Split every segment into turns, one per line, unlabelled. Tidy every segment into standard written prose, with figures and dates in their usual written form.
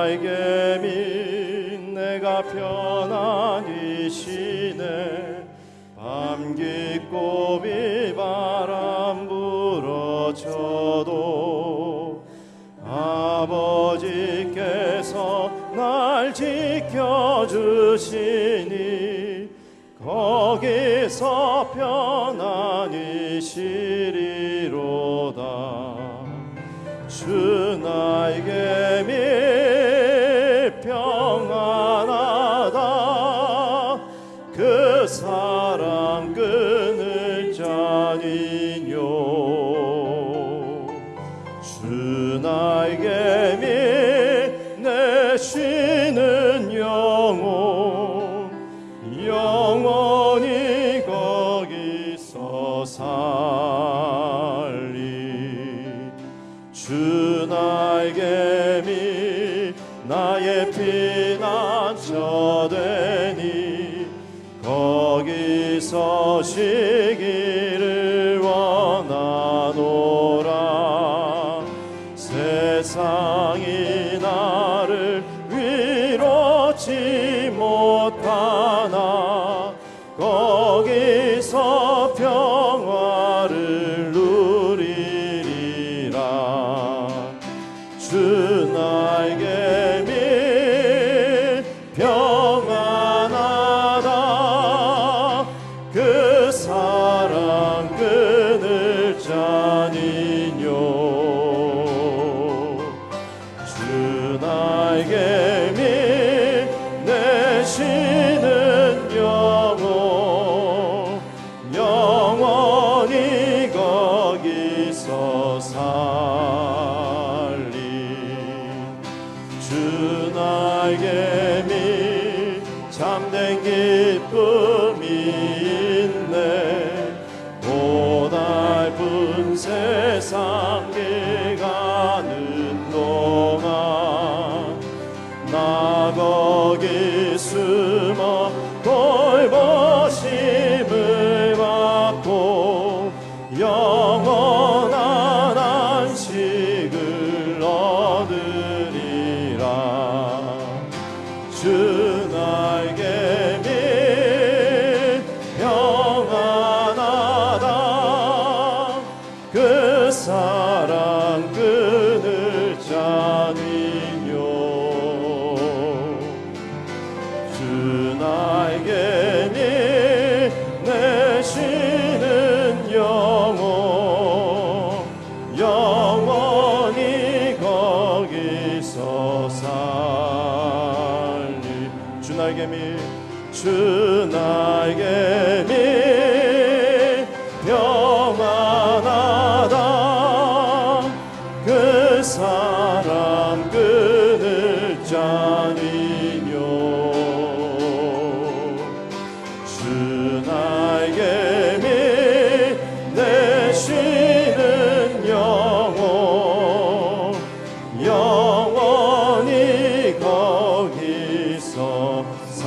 나에게 민 내가 편안히 쉬네. 밤 깊고 비바람 불어쳐도 아버지께서 날 지켜주시니 거기서 편안히 쉬리로다. 주 나에게 미 평안하다. 그 사랑 끊을 자니뇨. 주 나에게 미 내 쉬는 영혼 영원히 거기서 살리. 주 나에게 미 나의 피난처 되니 거기서 쉬기를 원하노라. 세상이 나를 위로치 못하나 거기서 평화를 누리리라. 주 나에게 미 평안하다. 그 사랑 끊을 자니뇨. 주 나에게 미 내 쉬는 영혼 영원히 거기서 살리. 주 나에게 미 참된 기쁨이 있네. 고달픈 세상 길 가는 동안 나 거기 숨어 돌보심을 받고 영원한 안식을 얻으리라. 주 나에게 미 평안하다. 그 사랑 끊을 자니뇨. 주 나에게 미 내 쉬는 영혼 영원히 거기서 살리. 주 나에게 미 주 나에게 미 평안하다. 그 사랑 끊을 자니뇨. 주 나에게 미 내 쉬는 영혼 영원히 거기서 살리.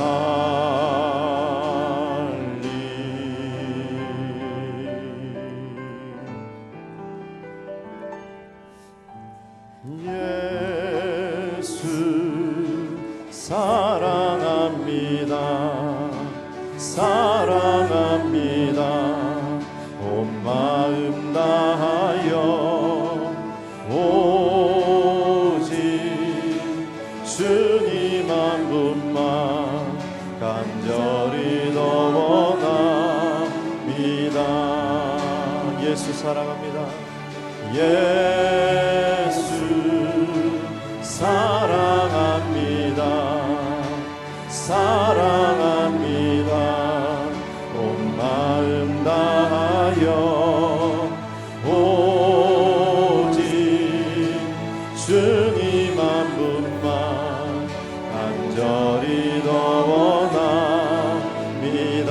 예수 사랑합니다. 사랑합니다. 온 마음 다하여 오직 주님 한 분만 간절히 더 원합니다. 예수 사랑합니다. 예수 사랑합니다. 사랑합니다. 온 마음 다하여 오직 주님 한 분만 간절히 더 원합니다.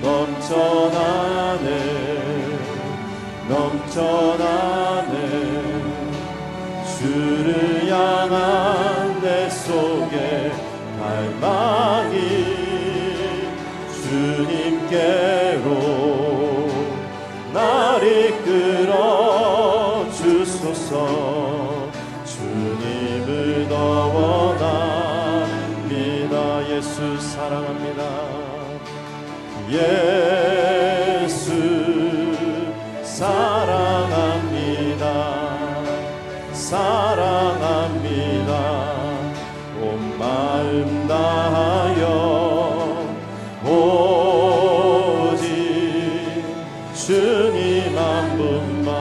넘쳐나네 주를 향한 내 속에 갈망이 주님께로 날 이끌어 주소서. 주 주님을 더 원합니다. 예수 사랑합니다. 예수 사랑합니다. 사랑합니다. 온 마음 다하여 오직 주님 한 분만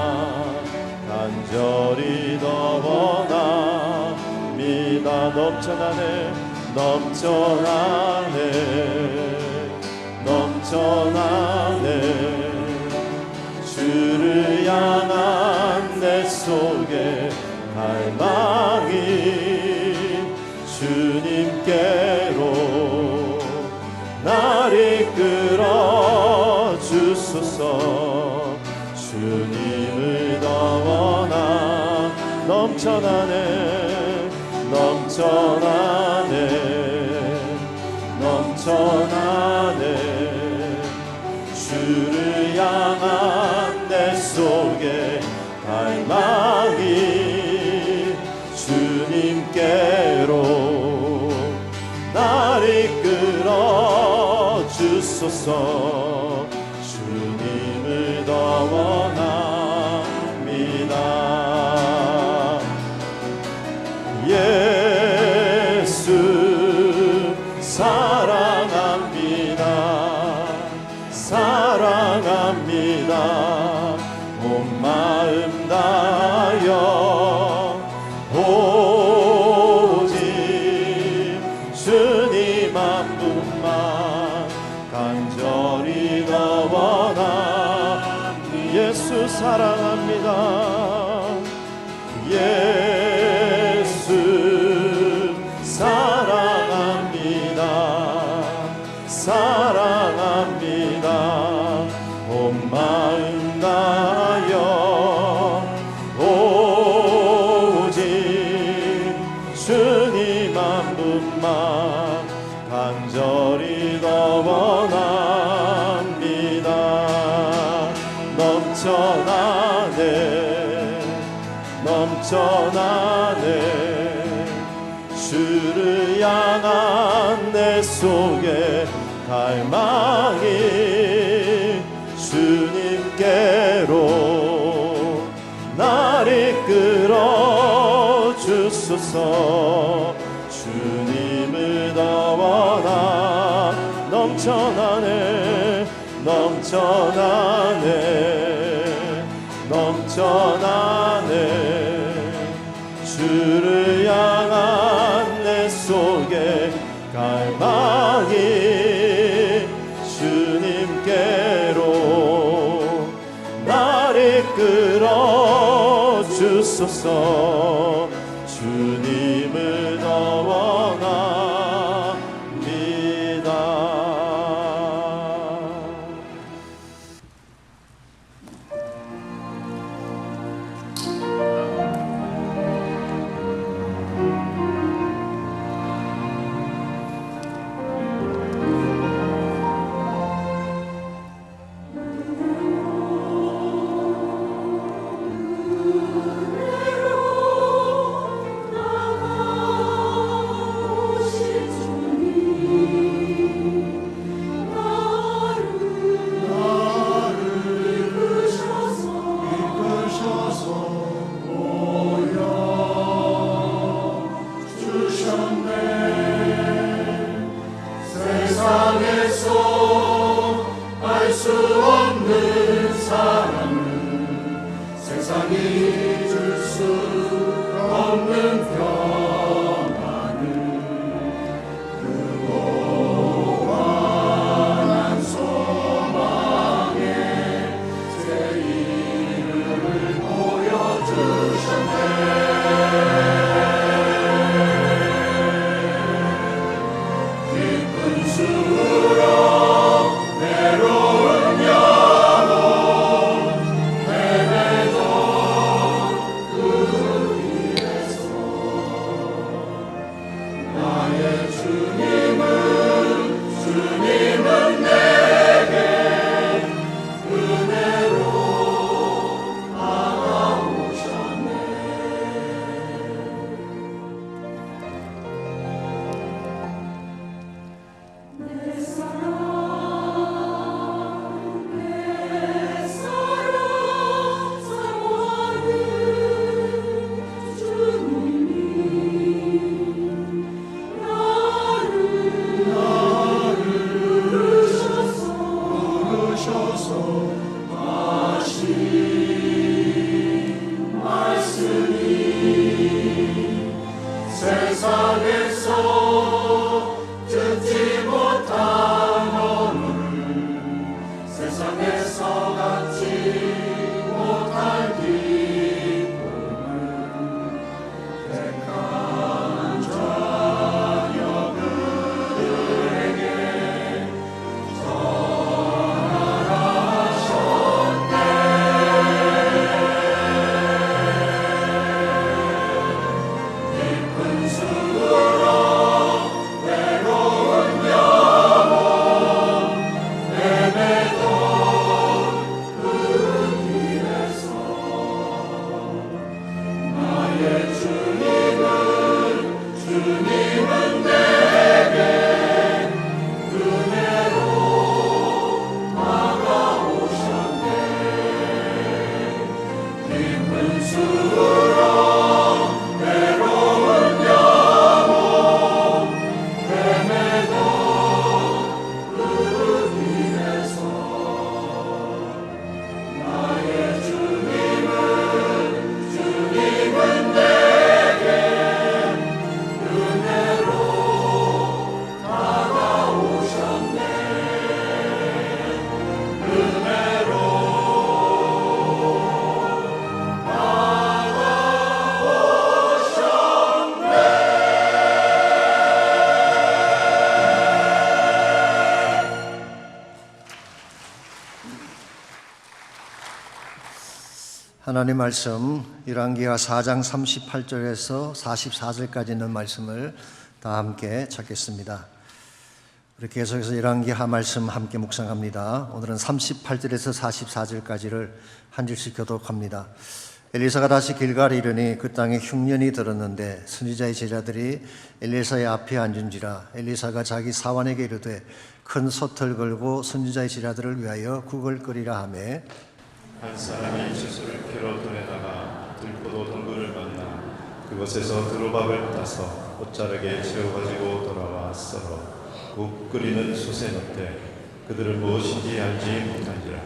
간절히 더 원합니다. 넘쳐나네 넘쳐나네 넘쳐나네 주를 향한 내 속에 갈망이 주님께로 날 이끌어 주소서. 주님을 더 원하 넘쳐나네 넘쳐나네 넘쳐나네 주를 향한 내 속에 갈망이 주님께로 날 이끌어 주소서. 주님을 더 원합니다. 예수 사랑합니다. 사랑합니다. 온 마음 다하여 오직 주님 한 분만 간절히 더 원합니다. 예수 사랑합니다. 예수 사랑합니다. 사랑합니다. 온 마음 다하여 오직 주님 한 분만 간절히 더 원합니다. 넘쳐나네 넘쳐나네 주를 향한 내 속에 갈망이 주님께로 날 이끌어 주소서. 주님을 더 원하 넘쳐나네 넘쳐나네 넘쳐나네 주를 향한 내 속에 갈망이 주님께로 날 이끌어 주소서. 주님을 더 원합니다.
하나님 말씀 열왕기하 4장 38절에서 44절까지 있는 말씀을 다 함께 찾겠습니다. 우리 계속해서 열왕기하 말씀 함께 묵상합니다. 오늘은 38절에서 44절까지를 한 절씩 교독합니다. 엘리사가 다시 길갈에 이르니 그 땅에 흉년이 들었는데 선지자의 제자들이 엘리사의 앞에 앉은지라. 엘리사가 자기 사환에게 이르되 큰 솥을 걸고 선지자의 제자들을 위하여 국을 끓이라 하며
한 사람이 채소를 캐러 들에다가 들포도 덩굴을 만나 그곳에서 두루밥을 따서 옷자락에 채워가지고 돌아와 썰어 국 끓이는 솥에 넣되 그들은 무엇인지 알지 못한지라.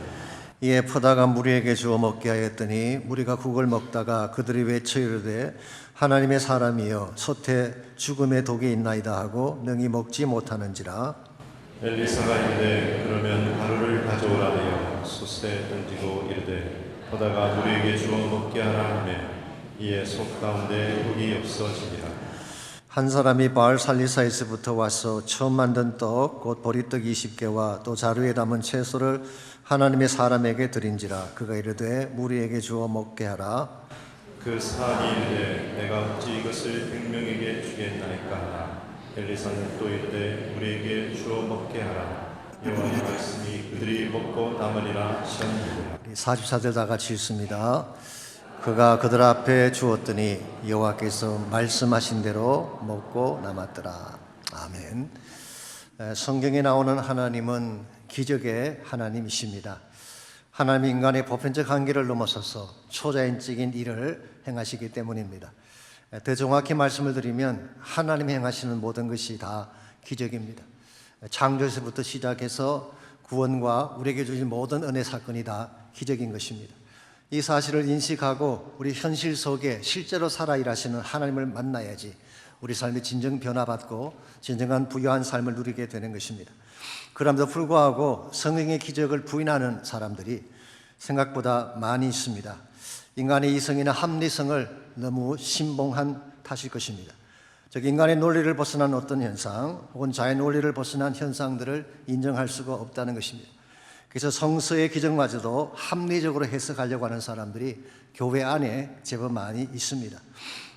이에 퍼다가 무리에게 주어 먹게 하였더니 무리가 국을 먹다가 그들이 외쳐 이르되 하나님의 사람이여 솥에 죽음의 독이 있나이다 하고 능히 먹지 못하는지라.
엘리사가 이르되 그러면 가루를 가져오라 하여 솥에 던지고 이르되 퍼다가 무리에게 주어 먹게 하라 하며 이에 솥 가운데 독이 없어지니라.
한 사람이 바알 살리사에서부터 와서 처음 만든 떡 곧 보리떡 20개와 또 자루에 담은 채소를 하나님의 사람에게 드린지라. 그가 이르되 무리에게 주어 먹게 하라.
그 사람이 이르되 내가 어찌 이것을 100명에게 주겠나이까 하나. 엘리사는 또 이르되 우리에게 주어 먹게 하라. 여호와의 말씀이 그들이 먹고 남으리라 하시니라.
44절 다 같이 읽습니다. 그가 그들 앞에 주었더니 여호와께서 말씀하신 대로 먹고 남았더라. 아멘. 성경에 나오는 하나님은 기적의 하나님이십니다. 하나님이 인간의 보편적 한계를 넘어서서 초자연적인 일을 행하시기 때문입니다. 더 정확히 말씀을 드리면 하나님이 행하시는 모든 것이 다 기적입니다. 창조에서부터 시작해서 구원과 우리에게 주신 모든 은혜 사건이 다 기적인 것입니다. 이 사실을 인식하고 우리 현실 속에 실제로 살아 일하시는 하나님을 만나야지 우리 삶이 진정 변화받고 진정한 부유한 삶을 누리게 되는 것입니다. 그럼에도 불구하고 성경의 기적을 부인하는 사람들이 생각보다 많이 있습니다. 인간의 이성이나 합리성을 너무 신봉한 탓일 것입니다. 즉 인간의 논리를 벗어난 어떤 현상 혹은 자연 논리를 벗어난 현상들을 인정할 수가 없다는 것입니다. 그래서 성서의 기적마저도 합리적으로 해석하려고 하는 사람들이 교회 안에 제법 많이 있습니다.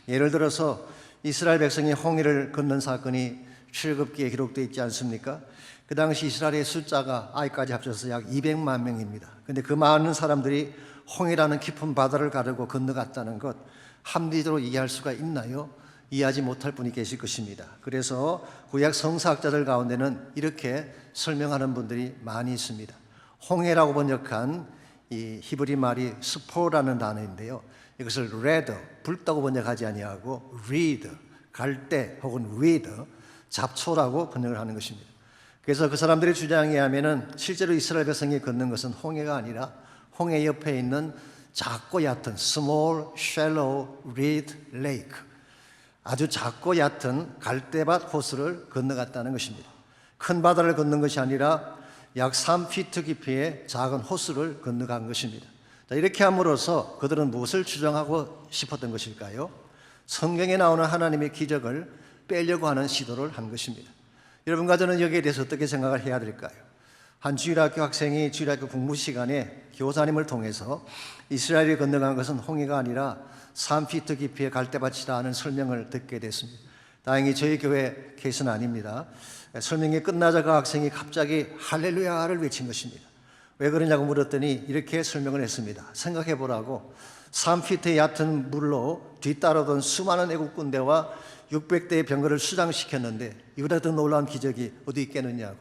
예를 들어서 이스라엘 백성이 홍해를 건넌 사건이 출애굽기에 기록되어 있지 않습니까? 그 당시 이스라엘의 숫자가 아이까지 합쳐서 약 200만 명입니다. 그런데 그 많은 사람들이 홍해라는 깊은 바다를 가르고 건너갔다는 것 합리적으로 이해할 수가 있나요? 이해하지 못할 분이 계실 것입니다. 그래서 구약 성사학자들 가운데는 이렇게 설명하는 분들이 많이 있습니다. 홍해라고 번역한 이 히브리 말이 스포라는 단어인데요. 이것을 read, 붉다고 번역하지 아니하고 read, 갈대 혹은 weed, 잡초라고 번역을 하는 것입니다. 그래서 그 사람들의 주장에 하면은 실제로 이스라엘 백성이 건넌 것은 홍해가 아니라 홍해 옆에 있는 작고 얕은 small, shallow, reed lake, 아주 작고 얕은 갈대밭 호수를 건너갔다는 것입니다. 큰 바다를 건넌 것이 아니라 약 3피트 깊이의 작은 호수를 건너간 것입니다. 자, 이렇게 함으로써 그들은 무엇을 주장하고 싶었던 것일까요? 성경에 나오는 하나님의 기적을 빼려고 하는 시도를 한 것입니다. 여러분과 저는 여기에 대해서 어떻게 생각을 해야 될까요? 한 주일학교 학생이 주일학교 공부 시간에 교사님을 통해서 이스라엘이 건너간 것은 홍해가 아니라 3피트 깊이의 갈대밭이다 하는 설명을 듣게 됐습니다. 다행히 저희 교회 케이스는 아닙니다. 설명이 끝나자가 학생이 갑자기 할렐루야를 외친 것입니다. 왜 그러냐고 물었더니 이렇게 설명을 했습니다. 생각해 보라고 3피트의 얕은 물로 뒤따르던 수많은 애국 군대와 600대의 병거를 수장시켰는데 이보다 더 놀라운 기적이 어디 있겠느냐고.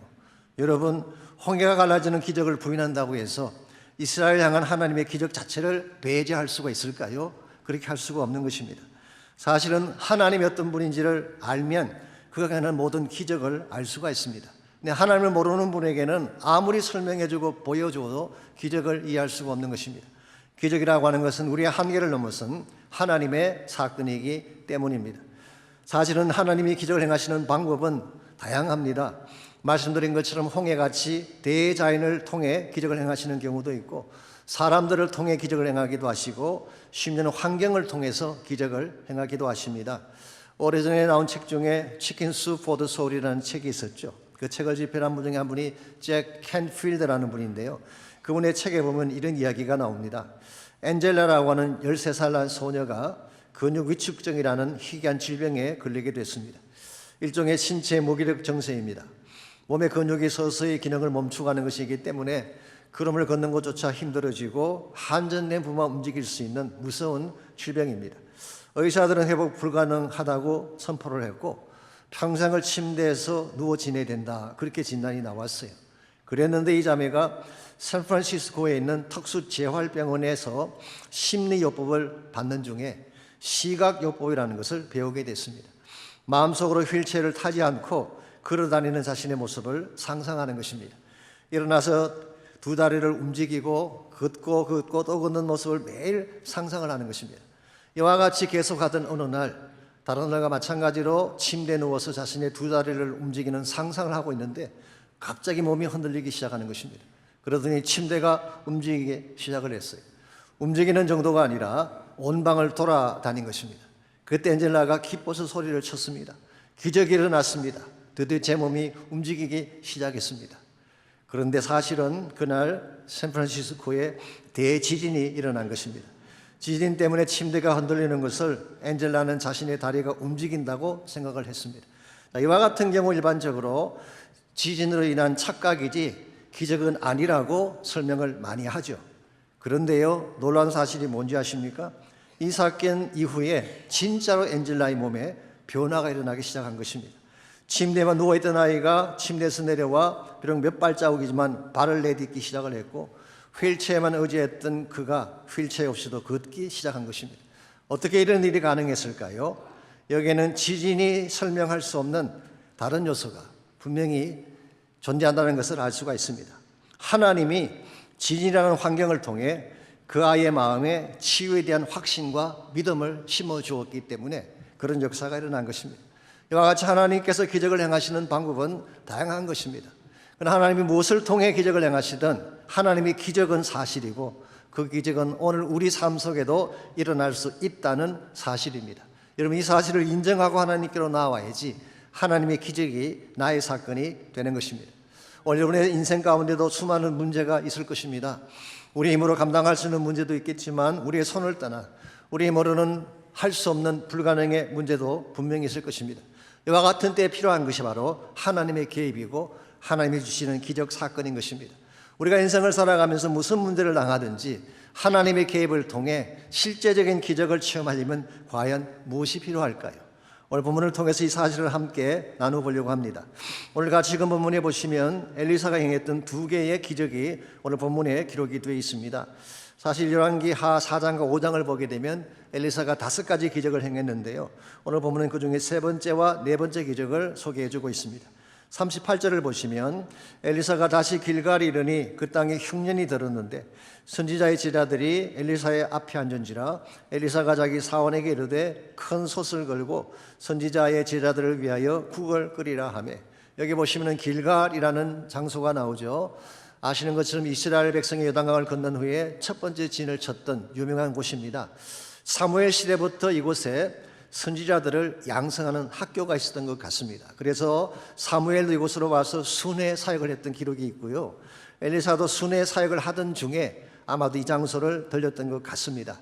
여러분, 홍해가 갈라지는 기적을 부인한다고 해서 이스라엘 향한 하나님의 기적 자체를 배제할 수가 있을까요? 그렇게 할 수가 없는 것입니다. 사실은 하나님이 어떤 분인지를 알면 그가 하는 모든 기적을 알 수가 있습니다. 근데 하나님을 모르는 분에게는 아무리 설명해주고 보여줘도 기적을 이해할 수가 없는 것입니다. 기적이라고 하는 것은 우리의 한계를 넘어선 하나님의 사건이기 때문입니다. 사실은 하나님이 기적을 행하시는 방법은 다양합니다. 말씀드린 것처럼 홍해같이 대자연을 통해 기적을 행하시는 경우도 있고, 사람들을 통해 기적을 행하기도 하시고, 심지어는 환경을 통해서 기적을 행하기도 하십니다. 오래전에 나온 책 중에 치킨 수프 포 더 소울이라는 책이 있었죠. 그 책을 집필한 분 중에 한 분이 잭 캔필드라는 분인데요, 그분의 책에 보면 이런 이야기가 나옵니다. 엔젤라라고 하는 13살 난 소녀가 근육 위축증이라는 희귀한 질병에 걸리게 됐습니다. 일종의 신체 무기력 정세입니다. 몸의 근육이 서서히 기능을 멈추가는 것이기 때문에 걸음을 걷는 것조차 힘들어지고 한전내부만 움직일 수 있는 무서운 질병입니다. 의사들은 회복 불가능하다고 선포를 했고 평생을 침대에서 누워 지내야 된다, 그렇게 진단이 나왔어요. 그랬는데 이 자매가 샌프란시스코에 있는 특수재활병원에서 심리요법을 받는 중에 시각요법이라는 것을 배우게 됐습니다. 마음속으로 휠체어를 타지 않고 걸어다니는 자신의 모습을 상상하는 것입니다. 일어나서 두 다리를 움직이고 걷고 또 걷는 모습을 매일 상상을 하는 것입니다. 이와 같이 계속하던 어느 날, 다른 날과 마찬가지로 침대에 누워서 자신의 두 다리를 움직이는 상상을 하고 있는데 갑자기 몸이 흔들리기 시작하는 것입니다. 그러더니 침대가 움직이기 시작을 했어요. 움직이는 정도가 아니라 온 방을 돌아다닌 것입니다. 그때 엔젤라가 기뻐서 소리를 쳤습니다. 기적이 일어났습니다. 드디어 제 몸이 움직이기 시작했습니다. 그런데 사실은 그날 샌프란시스코에 대지진이 일어난 것입니다. 지진 때문에 침대가 흔들리는 것을 엔젤라는 자신의 다리가 움직인다고 생각을 했습니다. 이와 같은 경우 일반적으로 지진으로 인한 착각이지 기적은 아니라고 설명을 많이 하죠. 그런데요, 놀라운 사실이 뭔지 아십니까? 이 사건 이후에 진짜로 엔젤라의 몸에 변화가 일어나기 시작한 것입니다. 침대에만 누워있던 아이가 침대에서 내려와 비록 몇 발자국이지만 발을 내딛기 시작을 했고, 휠체어만 의지했던 그가 휠체어 없이도 걷기 시작한 것입니다. 어떻게 이런 일이 가능했을까요? 여기에는 지진이 설명할 수 없는 다른 요소가 분명히 존재한다는 것을 알 수가 있습니다. 하나님이 지진이라는 환경을 통해 그 아이의 마음에 치유에 대한 확신과 믿음을 심어주었기 때문에 그런 역사가 일어난 것입니다. 이와 같이 하나님께서 기적을 행하시는 방법은 다양한 것입니다. 그러나 하나님이 무엇을 통해 기적을 행하시든 하나님의 기적은 사실이고 그 기적은 오늘 우리 삶 속에도 일어날 수 있다는 사실입니다. 여러분, 이 사실을 인정하고 하나님께로 나와야지 하나님의 기적이 나의 사건이 되는 것입니다. 오늘 여러분의 인생 가운데도 수많은 문제가 있을 것입니다. 우리 힘으로 감당할 수 있는 문제도 있겠지만 우리의 손을 떠나 우리 힘으로는 할 수 없는 불가능의 문제도 분명히 있을 것입니다. 이와 같은 때에 필요한 것이 바로 하나님의 개입이고 하나님이 주시는 기적 사건인 것입니다. 우리가 인생을 살아가면서 무슨 문제를 당하든지 하나님의 개입을 통해 실제적인 기적을 체험하려면 과연 무엇이 필요할까요? 오늘 본문을 통해서 이 사실을 함께 나눠보려고 합니다. 오늘 같이 지금 본문에 보시면 엘리사가 행했던 두 개의 기적이 오늘 본문에 기록이 되어 있습니다. 사실 열왕기하 4장과 5장을 보게 되면 엘리사가 5가지 기적을 행했는데요, 오늘 본문은 그 중에 세 번째와 네 번째 기적을 소개해주고 있습니다. 38절을 보시면 엘리사가 다시 길갈에 이르니 그 땅에 흉년이 들었는데 선지자의 제자들이 엘리사의 앞에 앉은지라 엘리사가 자기 사원에게 이르되 큰 솥을 걸고 선지자의 제자들을 위하여 국을 끓이라 하며, 여기 보시면 길갈이라는 장소가 나오죠. 아시는 것처럼 이스라엘 백성이 요단강을 건넌 후에 첫 번째 진을 쳤던 유명한 곳입니다. 사무엘 시대부터 이곳에 선지자들을 양성하는 학교가 있었던 것 같습니다. 그래서 사무엘도 이곳으로 와서 순회 사역을 했던 기록이 있고요, 엘리사도 순회 사역을 하던 중에 아마도 이 장소를 들렸던 것 같습니다.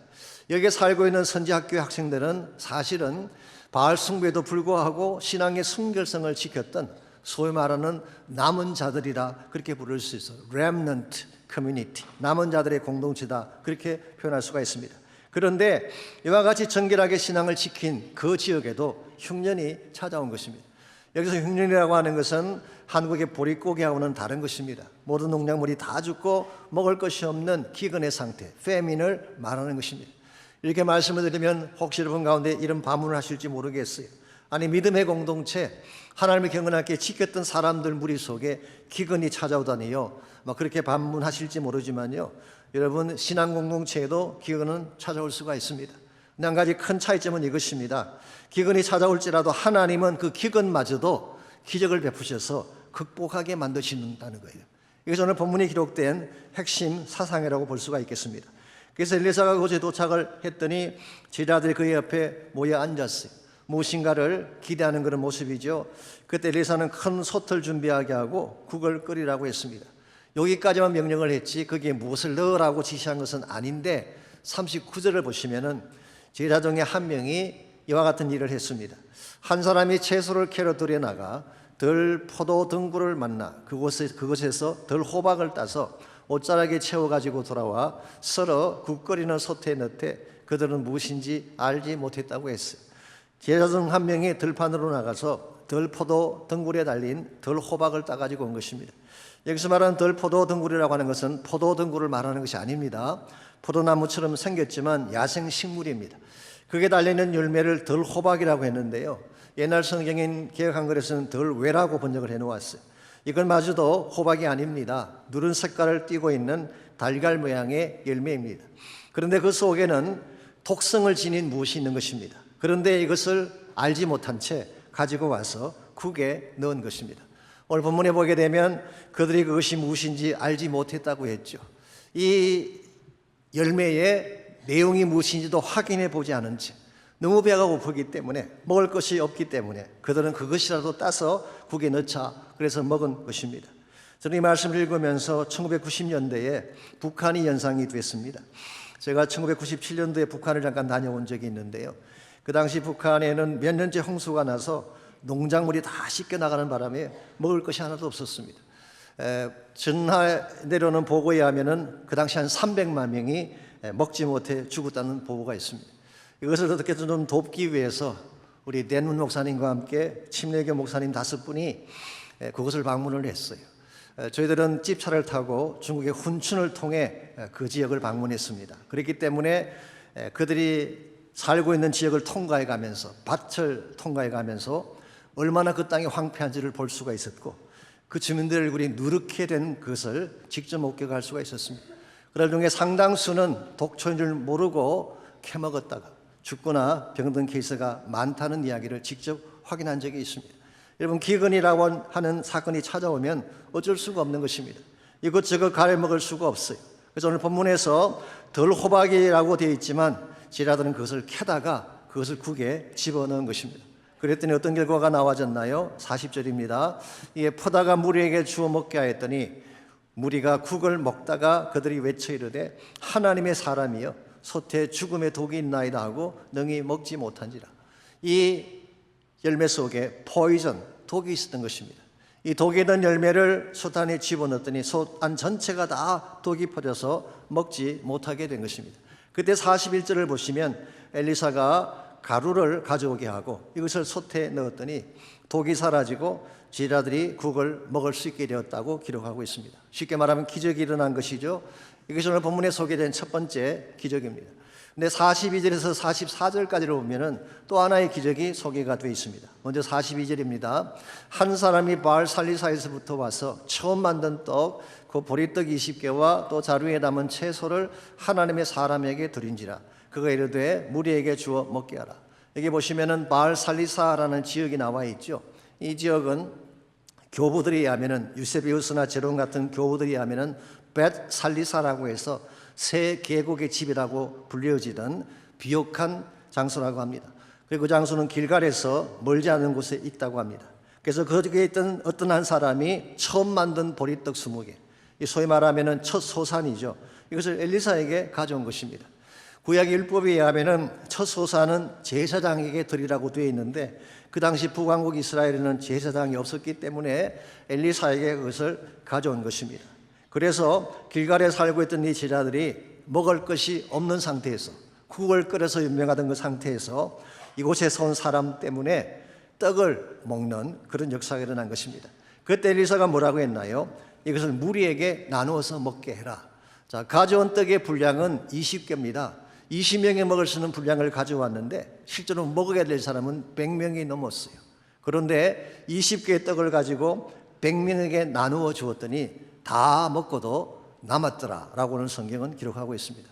여기에 살고 있는 선지학교의 학생들은 사실은 바알 숭배에도 불구하고 신앙의 순결성을 지켰던 소위 말하는 남은 자들이라 그렇게 부를 수 있어요. Remnant Community, 남은 자들의 공동체다, 그렇게 표현할 수가 있습니다. 그런데 이와 같이 정결하게 신앙을 지킨 그 지역에도 흉년이 찾아온 것입니다. 여기서 흉년이라고 하는 것은 한국의 보릿고개하고는 다른 것입니다. 모든 농작물이 다 죽고 먹을 것이 없는 기근의 상태, 페민을 말하는 것입니다. 이렇게 말씀을 드리면 혹시 여러분 가운데 이런 반문을 하실지 모르겠어요. 아니, 믿음의 공동체, 하나님의 경건하게 지켰던 사람들 무리 속에 기근이 찾아오다니요, 그렇게 반문하실지 모르지만요, 여러분 신앙 공동체에도 기근은 찾아올 수가 있습니다. 근데 한 가지 큰 차이점은 이것입니다. 기근이 찾아올지라도 하나님은 그 기근마저도 기적을 베푸셔서 극복하게 만드신다는 거예요. 이것이 오늘 본문에 기록된 핵심 사상이라고 볼 수가 있겠습니다. 그래서 엘리사가 그곳에 도착을 했더니 제자들이 그의 옆에 모여 앉았어요. 무엇인가를 기대하는 그런 모습이죠. 그때 엘리사는 큰 솥을 준비하게 하고 국을 끓이라고 했습니다. 여기까지만 명령을 했지 거기에 무엇을 넣으라고 지시한 것은 아닌데 39절을 보시면은 제자 중에 한 명이 이와 같은 일을 했습니다. 한 사람이 채소를 캐러 들여 나가 덜 포도 등굴을 만나 그곳에서 덜 호박을 따서 옷자락에 채워 가지고 돌아와 썰어 국 끓이는 솥에 넣되 그들은 무엇인지 알지 못했다고 했어요. 제자 중 한 명이 들판으로 나가서 덜 포도 등굴에 달린 덜 호박을 따가지고 온 것입니다. 여기서 말하는 덜 포도 등굴이라고 하는 것은 포도 등굴을 말하는 것이 아닙니다. 포도나무처럼 생겼지만 야생 식물입니다. 그게 달리는 열매를 덜 호박이라고 했는데요, 옛날 성경인 개역한글에서는 덜 외라고 번역을 해놓았어요. 이건 마저도 호박이 아닙니다. 누런 색깔을 띠고 있는 달걀 모양의 열매입니다. 그런데 그 속에는 독성을 지닌 무엇이 있는 것입니다. 그런데 이것을 알지 못한 채 가지고 와서 국에 넣은 것입니다. 오늘 본문에 보게 되면 그들이 그것이 무엇인지 알지 못했다고 했죠. 이 열매의 내용이 무엇인지도 확인해 보지 않은 채 너무 배가 고프기 때문에, 먹을 것이 없기 때문에 그들은 그것이라도 따서 국에 넣자 그래서 먹은 것입니다. 저는 이 말씀을 읽으면서 1990년대에 북한이 연상이 됐습니다. 제가 1997년도에 북한을 잠깐 다녀온 적이 있는데요, 그 당시 북한에는 몇 년째 홍수가 나서 농작물이 다 씻겨 나가는 바람에 먹을 것이 하나도 없었습니다. 전하 내려오는 보고에 하면은 그 당시 한 300만 명이 먹지 못해 죽었다는 보고가 있습니다. 이것을 어떻게 좀 돕기 위해서 우리 댄문 목사님과 함께 침례교 목사님 5분이 그곳을 방문을 했어요. 저희들은 찝차를 타고 중국의 훈춘을 통해 그 지역을 방문했습니다. 그렇기 때문에 그들이 살고 있는 지역을 통과해 가면서, 밭을 통과해 가면서 얼마나 그 땅이 황폐한지를 볼 수가 있었고, 그 주민들 얼굴이 누렇게 된 것을 직접 목격할 수가 있었습니다. 그럴 중에 상당수는 독초인 줄 모르고 캐먹었다가 죽거나 병든 케이스가 많다는 이야기를 직접 확인한 적이 있습니다. 여러분, 기근이라고 하는 사건이 찾아오면 어쩔 수가 없는 것입니다. 이것저것 가려먹을 수가 없어요. 그래서 오늘 본문에서 덜 호박이라고 되어 있지만 제자들은 그것을 캐다가 그것을 국에 집어넣은 것입니다. 그랬더니 어떤 결과가 나와졌나요? 40절입니다. 이에 퍼다가 무리에게 주어 먹게 하였더니 무리가 국을 먹다가 그들이 외쳐 이르되 하나님의 사람이여 솥에 죽음의 독이 있나이다 하고 능히 먹지 못한지라. 이 열매 속에 포이전, 독이 있었던 것입니다. 이 독이 든 열매를 솥 안에 집어넣었더니 솥 안 전체가 다 독이 퍼져서 먹지 못하게 된 것입니다. 그때 41절을 보시면 엘리사가 가루를 가져오게 하고 이것을 솥에 넣었더니 독이 사라지고 제자들이 국을 먹을 수 있게 되었다고 기록하고 있습니다. 쉽게 말하면 기적이 일어난 것이죠. 이것이 오늘 본문에 소개된 첫 번째 기적입니다. 근데 42절에서 44절까지를 보면은 또 하나의 기적이 소개가 되어 있습니다. 먼저 42절입니다. 한 사람이 바알 살리사에서부터 와서 처음 만든 떡, 그 보리떡 20개와 또 자루에 담은 채소를 하나님의 사람에게 드린지라. 그가 이르되 무리에게 주어 먹게 하라. 여기 보시면은 바알 살리사라는 지역이 나와 있죠. 이 지역은 교부들이 하면은 유세비우스나 제론 같은 교부들이 하면은 벳 살리사라고 해서 새 계곡의 집이라고 불려지던 비옥한 장소라고 합니다. 그리고 그 장소는 길갈에서 멀지 않은 곳에 있다고 합니다. 그래서 거기에 있던 어떤 한 사람이 처음 만든 보리떡 20개, 소위 말하면 첫 소산이죠. 이것을 엘리사에게 가져온 것입니다. 구약 율법에 의하면 첫 소산은 제사장에게 드리라고 되어 있는데 그 당시 북왕국 이스라엘에는 제사장이 없었기 때문에 엘리사에게 그것을 가져온 것입니다. 그래서 길갈에 살고 있던 이 제자들이 먹을 것이 없는 상태에서, 국을 끓여서 유명하던 그 상태에서 이곳에서 온 사람 때문에 떡을 먹는 그런 역사가 일어난 것입니다. 그때 엘리사가 뭐라고 했나요? 이것을 무리에게 나누어서 먹게 해라. 자, 가져온 떡의 분량은 20개입니다. 20명이 먹을 수 있는 분량을 가져왔는데 실제로 먹어야 될 사람은 100명이 넘었어요. 그런데 20개의 떡을 가지고 100명에게 나누어 주었더니 다 먹고도 남았더라라고는 성경은 기록하고 있습니다.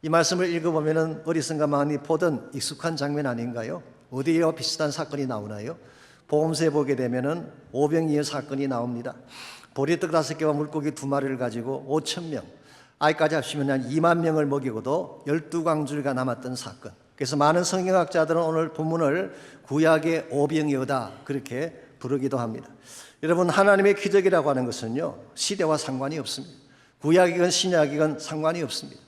이 말씀을 읽어보면 어리석은 마음이 보던 익숙한 장면 아닌가요? 어디에와 비슷한 사건이 나오나요? 복음서에 보게 되면은 오병이어 사건이 나옵니다. 보리떡 5개와 물고기 2마리를 가지고 5,000명, 아이까지 합치면 한 2만 명을 먹이고도 12광주리가 남았던 사건. 그래서 많은 성경학자들은 오늘 본문을 구약의 오병이어다 그렇게 부르기도 합니다. 여러분, 하나님의 기적이라고 하는 것은요, 시대와 상관이 없습니다. 구약이건 신약이건 상관이 없습니다.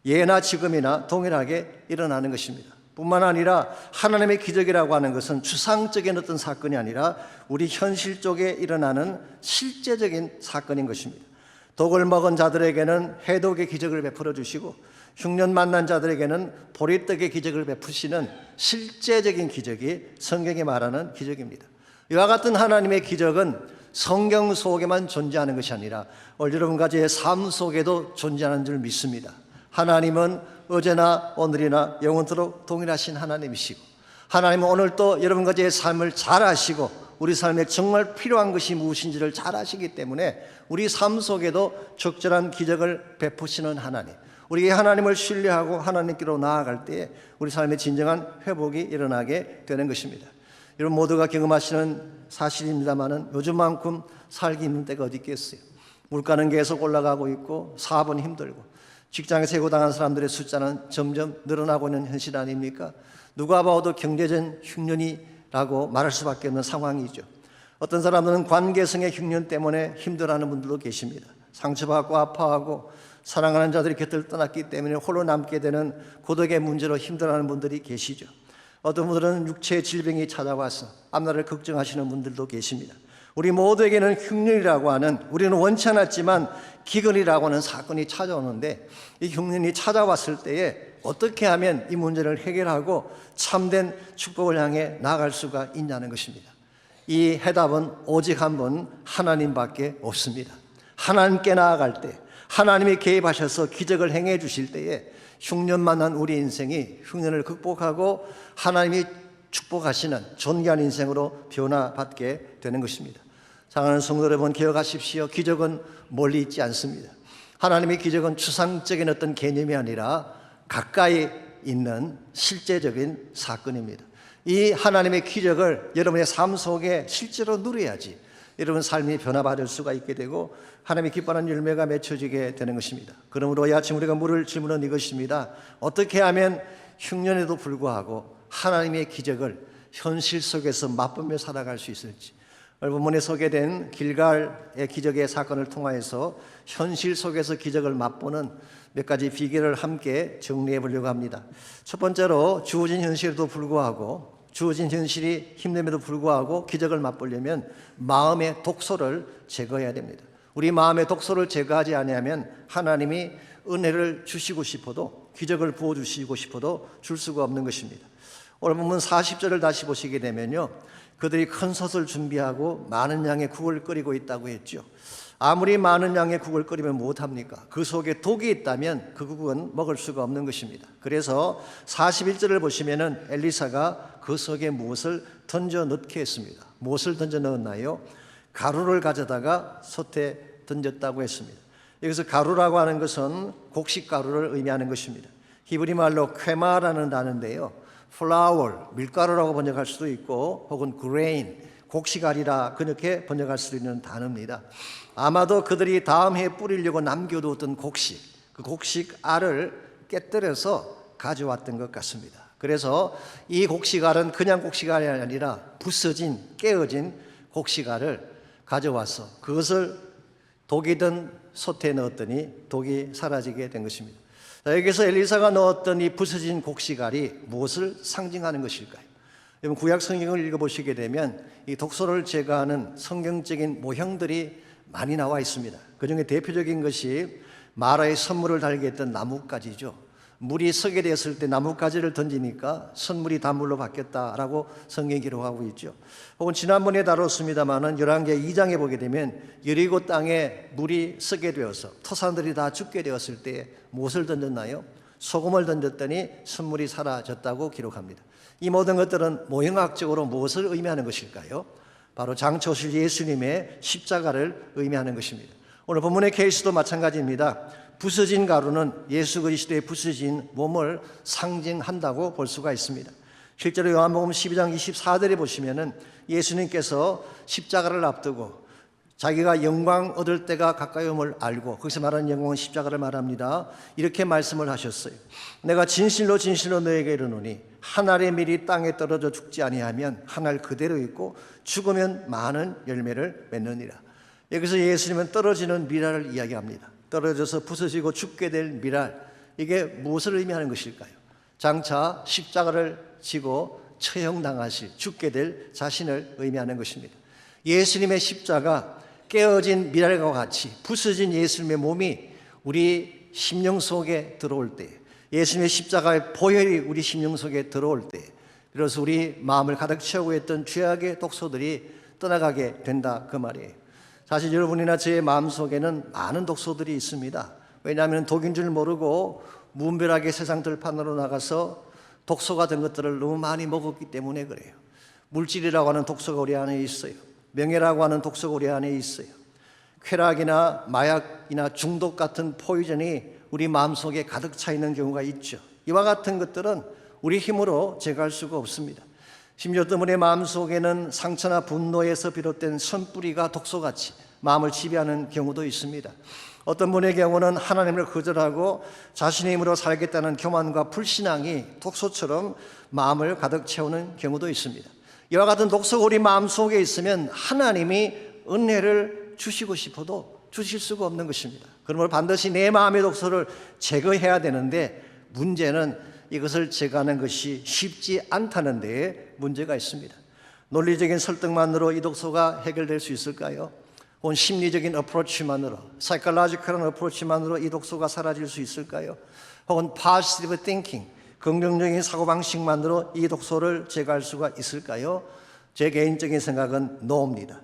예나 지금이나 동일하게 일어나는 것입니다. 뿐만 아니라 하나님의 기적이라고 하는 것은 추상적인 어떤 사건이 아니라 우리 현실 속에 일어나는 실제적인 사건인 것입니다. 독을 먹은 자들에게는 해독의 기적을 베풀어 주시고 흉년 만난 자들에게는 보리떡의 기적을 베푸시는 실제적인 기적이 성경이 말하는 기적입니다. 이와 같은 하나님의 기적은 성경 속에만 존재하는 것이 아니라 여러분과 제 삶 속에도 존재하는 줄 믿습니다. 하나님은 어제나 오늘이나 영원토록 동일하신 하나님이시고 하나님은 오늘도 여러분과 제 삶을 잘 아시고 우리 삶에 정말 필요한 것이 무엇인지를 잘 아시기 때문에 우리 삶 속에도 적절한 기적을 베푸시는 하나님, 우리가 하나님을 신뢰하고 하나님께로 나아갈 때에 우리 삶의 진정한 회복이 일어나게 되는 것입니다. 여러분 모두가 경험하시는 사실입니다만은 요즘만큼 살기 힘든 때가 어디 있겠어요. 물가는 계속 올라가고 있고 사업은 힘들고 직장에 세고당한 사람들의 숫자는 점점 늘어나고 있는 현실 아닙니까? 누가 봐도 경제적 흉년이라고 말할 수밖에 없는 상황이죠. 어떤 사람들은 관계성의 흉년 때문에 힘들어하는 분들도 계십니다. 상처받고 아파하고 사랑하는 자들이 곁을 떠났기 때문에 홀로 남게 되는 고독의 문제로 힘들어하는 분들이 계시죠. 어떤 분들은 육체의 질병이 찾아와서 앞날을 걱정하시는 분들도 계십니다. 우리 모두에게는 흉년이라고 하는, 우리는 원치 않았지만 기근이라고 하는 사건이 찾아오는데 이 흉년이 찾아왔을 때에 어떻게 하면 이 문제를 해결하고 참된 축복을 향해 나아갈 수가 있냐는 것입니다. 이 해답은 오직 한 분 하나님밖에 없습니다. 하나님께 나아갈 때 하나님이 개입하셔서 기적을 행해 주실 때에 흉년 만난 우리 인생이 흉년을 극복하고 하나님이 축복하시는 존귀한 인생으로 변화받게 되는 것입니다. 사랑하는 성도 여러분, 기억하십시오. 기적은 멀리 있지 않습니다. 하나님의 기적은 추상적인 어떤 개념이 아니라 가까이 있는 실제적인 사건입니다. 이 하나님의 기적을 여러분의 삶 속에 실제로 누려야지 여러분 삶이 변화받을 수가 있게 되고 하나님의 기뻐하는 열매가 맺혀지게 되는 것입니다. 그러므로 이 아침 우리가 물을 질문은 이것입니다. 어떻게 하면 흉년에도 불구하고 하나님의 기적을 현실 속에서 맛보며 살아갈 수 있을지, 오늘 본문에 소개된 길갈의 기적의 사건을 통하여서 현실 속에서 기적을 맛보는 몇 가지 비결을 함께 정리해 보려고 합니다. 첫 번째로 주어진 현실에도 불구하고, 주어진 현실이 힘듦에도 불구하고 기적을 맛보려면 마음의 독소를 제거해야 됩니다. 우리 마음의 독소를 제거하지 아니하면 하나님이 은혜를 주시고 싶어도, 기적을 부어주시고 싶어도 줄 수가 없는 것입니다. 오늘 본문 40절을 다시 보시게 되면요, 그들이 큰 솥을 준비하고 많은 양의 국을 끓이고 있다고 했죠. 아무리 많은 양의 국을 끓이면 무엇합니까? 그 속에 독이 있다면 그 국은 먹을 수가 없는 것입니다. 그래서 41절을 보시면은 엘리사가 그 속에 무엇을 던져 넣게 했습니다. 무엇을 던져 넣었나요? 가루를 가져다가 솥에 던졌다고 했습니다. 여기서 가루라고 하는 것은 곡식 가루를 의미하는 것입니다. 히브리 말로 쾌마라는 단어인데요, flour, 밀가루라고 번역할 수도 있고 혹은 grain, 곡식알이라 그렇게 번역할 수 있는 단어입니다. 아마도 그들이 다음 해에 뿌리려고 남겨두었던 곡식, 그 곡식알을 깨뜨려서 가져왔던 것 같습니다. 그래서 이 곡식알은 그냥 곡식알이 아니라 부서진, 깨어진 곡식알을 가져와서 그것을 독이 든 솥에 넣었더니 독이 사라지게 된 것입니다. 자, 여기서 엘리사가 넣었던 이 부서진 곡식알이 무엇을 상징하는 것일까요? 여러분 구약 성경을 읽어보시게 되면 이 독소를 제거하는 성경적인 모형들이 많이 나와 있습니다. 그 중에 대표적인 것이 마라의 선물을 달게 했던 나뭇가지죠. 물이 서게 되었을 때 나뭇가지를 던지니까 선물이 단물로 바뀌었다라고 성경이 기록하고 있죠. 혹은 지난번에 다뤘습니다마는 열왕기하 2장에 보게 되면 여리고 땅에 물이 서게 되어서 토산들이 다 죽게 되었을 때 무엇을 던졌나요? 소금을 던졌더니 선물이 사라졌다고 기록합니다. 이 모든 것들은 모형학적으로 무엇을 의미하는 것일까요? 바로 장차 오실 예수님의 십자가를 의미하는 것입니다. 오늘 본문의 케이스도 마찬가지입니다. 부서진 가루는 예수 그리스도의 부서진 몸을 상징한다고 볼 수가 있습니다. 실제로 요한복음 12장 24절에 보시면은 예수님께서 십자가를 앞두고 자기가 영광 얻을 때가 가까이 om을 알고, 거기서 말하는 영광은 십자가를 말합니다. 이렇게 말씀을 하셨어요. 내가 진실로 진실로 너에게 이르노니 한 알의 밀이 땅에 떨어져 죽지 아니하면 한 알 그대로 있고 죽으면 많은 열매를 맺느니라. 여기서 예수님은 떨어지는 밀알을 이야기합니다. 떨어져서 부서지고 죽게 될 밀알, 이게 무엇을 의미하는 것일까요? 장차 십자가를 지고 처형당하실, 죽게 될 자신을 의미하는 것입니다. 예수님의 십자가, 깨어진 밀알과 같이 부서진 예수님의 몸이 우리 심령 속에 들어올 때, 예수님의 십자가의 보혈이 우리 심령 속에 들어올 때, 그래서 우리 마음을 가득 채우고 있던 죄악의 독소들이 떠나가게 된다, 그 말이에요. 사실 여러분이나 저의 마음속에는 많은 독소들이 있습니다. 왜냐하면 독인 줄 모르고 무분별하게 세상 들판으로 나가서 독소가 된 것들을 너무 많이 먹었기 때문에 그래요. 물질이라고 하는 독소가 우리 안에 있어요. 명예라고 하는 독소가 우리 안에 있어요. 쾌락이나 마약이나 중독 같은 포이즌이 우리 마음속에 가득 차 있는 경우가 있죠. 이와 같은 것들은 우리 힘으로 제거할 수가 없습니다. 심지어 때문에 마음속에는 상처나 분노에서 비롯된 선뿌리가 독소같이 마음을 지배하는 경우도 있습니다. 어떤 분의 경우는 하나님을 거절하고 자신의 힘으로 살겠다는 교만과 불신앙이 독소처럼 마음을 가득 채우는 경우도 있습니다. 이와 같은 독소가 우리 마음속에 있으면 하나님이 은혜를 주시고 싶어도 주실 수가 없는 것입니다. 그러므로 반드시 내 마음의 독소를 제거해야 되는데, 문제는 이것을 제거하는 것이 쉽지 않다는 데에 문제가 있습니다. 논리적인 설득만으로 이 독소가 해결될 수 있을까요? 혹은 심리적인 어프로치만으로, 사이콜로지컬한 어프로치만으로 이 독소가 사라질 수 있을까요? 혹은 positive thinking, 긍정적인 사고방식만으로 이 독소를 제거할 수가 있을까요? 제 개인적인 생각은 no입니다.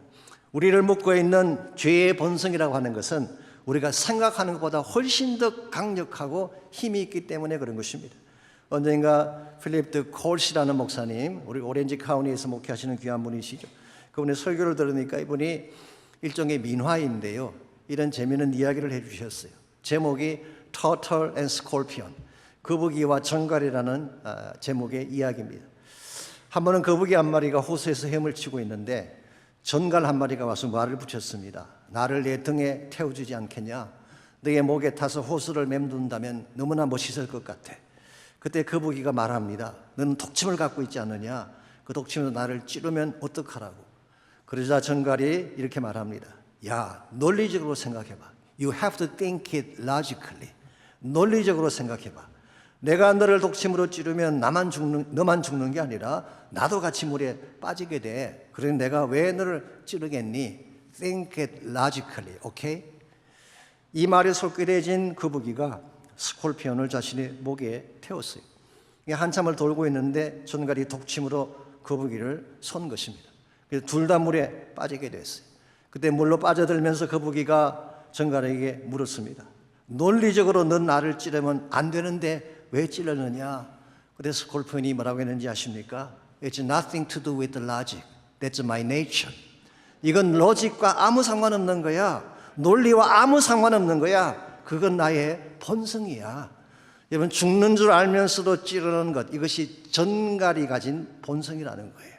우리를 묶고 있는 죄의 본성이라고 하는 것은 우리가 생각하는 것보다 훨씬 더 강력하고 힘이 있기 때문에 그런 것입니다. 언젠가 필립 드 콜시라는 목사님, 우리 오렌지 카운티에서 목회하시는 귀한 분이시죠. 그분의 설교를 들으니까 이분이 일종의 민화인데요, 이런 재미있는 이야기를 해주셨어요. 제목이 Turtle and Scorpion, 거북이와 정갈이라는 제목의 이야기입니다. 한 번은 거북이 한 마리가 호수에서 헤엄을 치고 있는데 전갈 한 마리가 와서 말을 붙였습니다. 나를 내 등에 태워주지 않겠냐? 너의 목에 타서 호수를 맴돈다면 너무나 멋있을 것 같아. 그때 거북이가 말합니다. 너는 독침을 갖고 있지 않느냐? 그 독침으로 나를 찌르면 어떡하라고? 그러자 전갈이 이렇게 말합니다. 야, 논리적으로 생각해봐. You have to think it logically. 논리적으로 생각해봐. 내가 너를 독침으로 찌르면 너만 죽는 게 아니라 나도 같이 물에 빠지게 돼. 그러니 내가 왜 너를 찌르겠니? Think it logically, okay? 이 말에 솔깃해진 거북이가 스콜피온을 자신의 목에 태웠어요. 한참을 돌고 있는데 전갈이 독침으로 거북이를 쏜 것입니다. 그래서 둘 다 물에 빠지게 됐어요. 그때 물로 빠져들면서 거북이가 전갈에게 물었습니다. 논리적으로 넌 나를 찌르면 안 되는데 왜 찔렀느냐? 그래서 스콜피온이 뭐라고 했는지 아십니까? It's nothing to do with logic. That's my nature. 이건 로직과 아무 상관없는 거야. 논리와 아무 상관없는 거야. 그건 나의 본성이야. 여러분, 죽는 줄 알면서도 찌르는 것, 이것이 전갈이 가진 본성이라는 거예요.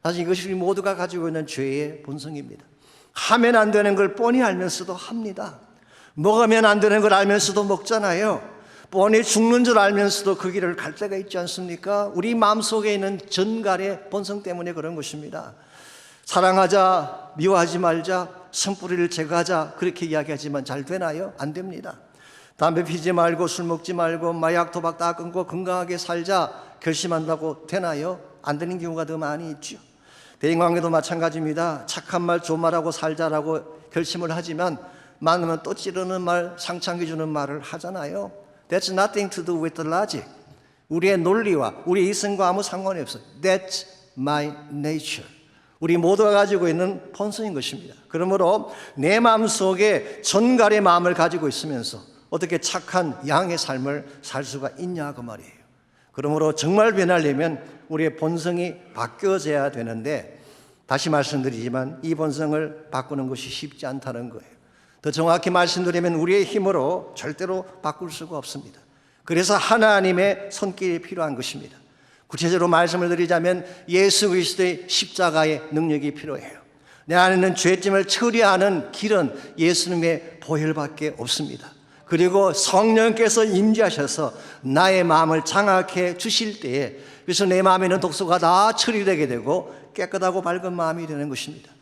사실 이것이 우리 모두가 가지고 있는 죄의 본성입니다. 하면 안 되는 걸 뻔히 알면서도 합니다. 먹으면 안 되는 걸 알면서도 먹잖아요. 뻔히 죽는 줄 알면서도 그 길을 갈 때가 있지 않습니까? 우리 마음속에 있는 전갈의 본성 때문에 그런 것입니다. 사랑하자, 미워하지 말자, 선뿌리를 제거하자, 그렇게 이야기하지만 잘 되나요? 안 됩니다. 담배 피지 말고 술 먹지 말고 마약 도박 다 끊고 건강하게 살자 결심한다고 되나요? 안 되는 경우가 더 많이 있죠. 대인관계도 마찬가지입니다. 착한 말, 좋은 말하고 살자라고 결심을 하지만 만나면 또 찌르는 말, 상처 주는 말을 하잖아요. That's nothing to do with the logic. 우리의 논리와 우리의 이성과 아무 상관이 없어요. That's my nature. 우리 모두가 가지고 있는 본성인 것입니다. 그러므로 내 마음속에 전갈의 마음을 가지고 있으면서 어떻게 착한 양의 삶을 살 수가 있냐 그 말이에요. 그러므로 정말 변하려면 우리의 본성이 바뀌어져야 되는데, 다시 말씀드리지만 이 본성을 바꾸는 것이 쉽지 않다는 거예요. 더 정확히 말씀드리면 우리의 힘으로 절대로 바꿀 수가 없습니다. 그래서 하나님의 손길이 필요한 것입니다. 구체적으로 말씀을 드리자면 예수 그리스도의 십자가의 능력이 필요해요. 내 안에는 죄짐을 처리하는 길은 예수님의 보혈밖에 없습니다. 그리고 성령께서 임재하셔서 나의 마음을 장악해 주실 때에, 그래서 내 마음에 있는 독소가 다 처리되게 되고 깨끗하고 밝은 마음이 되는 것입니다.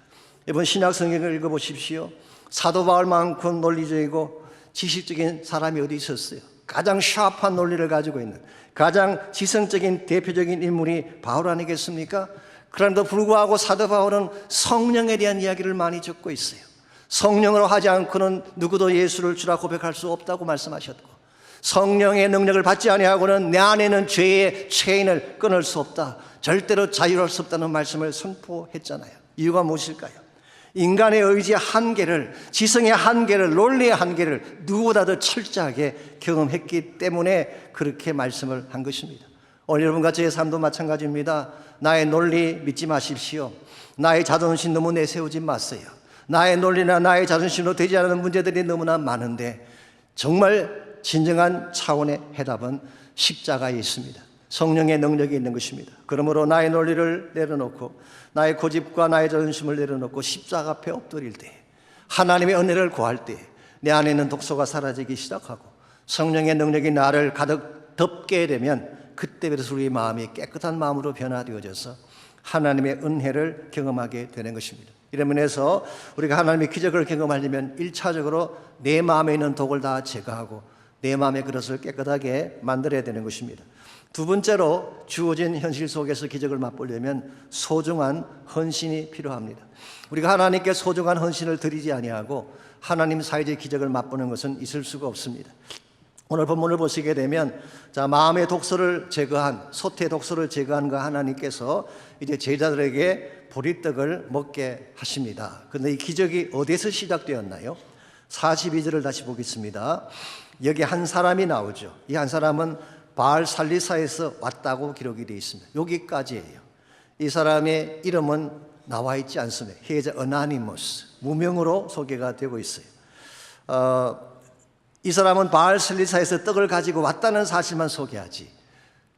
이번 신약 성경을 읽어보십시오. 사도 바울만큼 논리적이고 지식적인 사람이 어디 있었어요? 가장 샤프한 논리를 가지고 있는 가장 지성적인 대표적인 인물이 바울 아니겠습니까? 그럼에도 불구하고 사도 바울은 성령에 대한 이야기를 많이 적고 있어요. 성령으로 하지 않고는 누구도 예수를 주라 고백할 수 없다고 말씀하셨고, 성령의 능력을 받지 아니하고는 내 안에는 죄의 체인을 끊을 수 없다, 절대로 자유할 수 없다는 말씀을 선포했잖아요. 이유가 무엇일까요? 인간의 의지의 한계를, 지성의 한계를, 논리의 한계를 누구보다 더 철저하게 경험했기 때문에 그렇게 말씀을 한 것입니다. 오늘 여러분과 저의 삶도 마찬가지입니다. 나의 논리 믿지 마십시오. 나의 자존심 너무 내세우지 마세요. 나의 논리나 나의 자존심으로 되지 않는 문제들이 너무나 많은데, 정말 진정한 차원의 해답은 십자가에 있습니다. 성령의 능력이 있는 것입니다. 그러므로 나의 논리를 내려놓고 나의 고집과 나의 자존심을 내려놓고 십자가 앞에 엎드릴 때, 하나님의 은혜를 구할 때 내 안에 있는 독소가 사라지기 시작하고 성령의 능력이 나를 가득 덮게 되면, 그때부터 우리의 마음이 깨끗한 마음으로 변화되어져서 하나님의 은혜를 경험하게 되는 것입니다. 이런 면에서 우리가 하나님의 기적을 경험하려면 1차적으로 내 마음에 있는 독을 다 제거하고 내 마음의 그릇을 깨끗하게 만들어야 되는 것입니다. 두 번째로 주어진 현실 속에서 기적을 맛보려면 소중한 헌신이 필요합니다. 우리가 하나님께 소중한 헌신을 드리지 아니하고 하나님 사이의 기적을 맛보는 것은 있을 수가 없습니다. 오늘 본문을 보시게 되면, 자, 마음의 독소를 제거한, 소태의 독소를 제거한 그 하나님께서 이제 제자들에게 보리떡을 먹게 하십니다. 그런데 이 기적이 어디서 시작되었나요? 42절을 다시 보겠습니다. 여기 한 사람이 나오죠. 이 한 사람은 바알 살리사에서 왔다고 기록이 되어 있습니다. 여기까지예요. 이 사람의 이름은 나와 있지 않습니다. He is anonymous, 무명으로 소개가 되고 있어요. 이 사람은 바알 살리사에서 떡을 가지고 왔다는 사실만 소개하지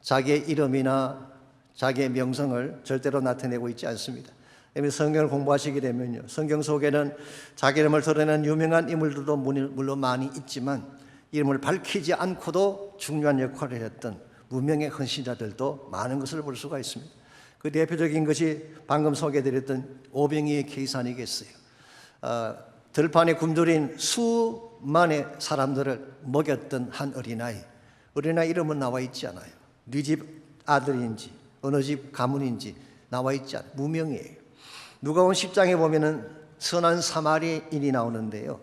자기의 이름이나 자기의 명성을 절대로 나타내고 있지 않습니다. 성경을 공부하시게 되면요, 성경 속에는 자기 이름을 드러내는 유명한 인물들도 물론 많이 있지만 이름을 밝히지 않고도 중요한 역할을 했던 무명의 헌신자들도 많은 것을 볼 수가 있습니다. 그 대표적인 것이 방금 소개해드렸던 오병이의 케이스 아니겠어요? 들판에 굶주린 수만의 사람들을 먹였던 한 어린아이 이름은 나와 있지 않아요. 네 집 아들인지 어느 집 가문인지 나와 있지 않아요. 무명이에요. 누가복음 10장에 보면은 선한 사마리인이 나오는데요,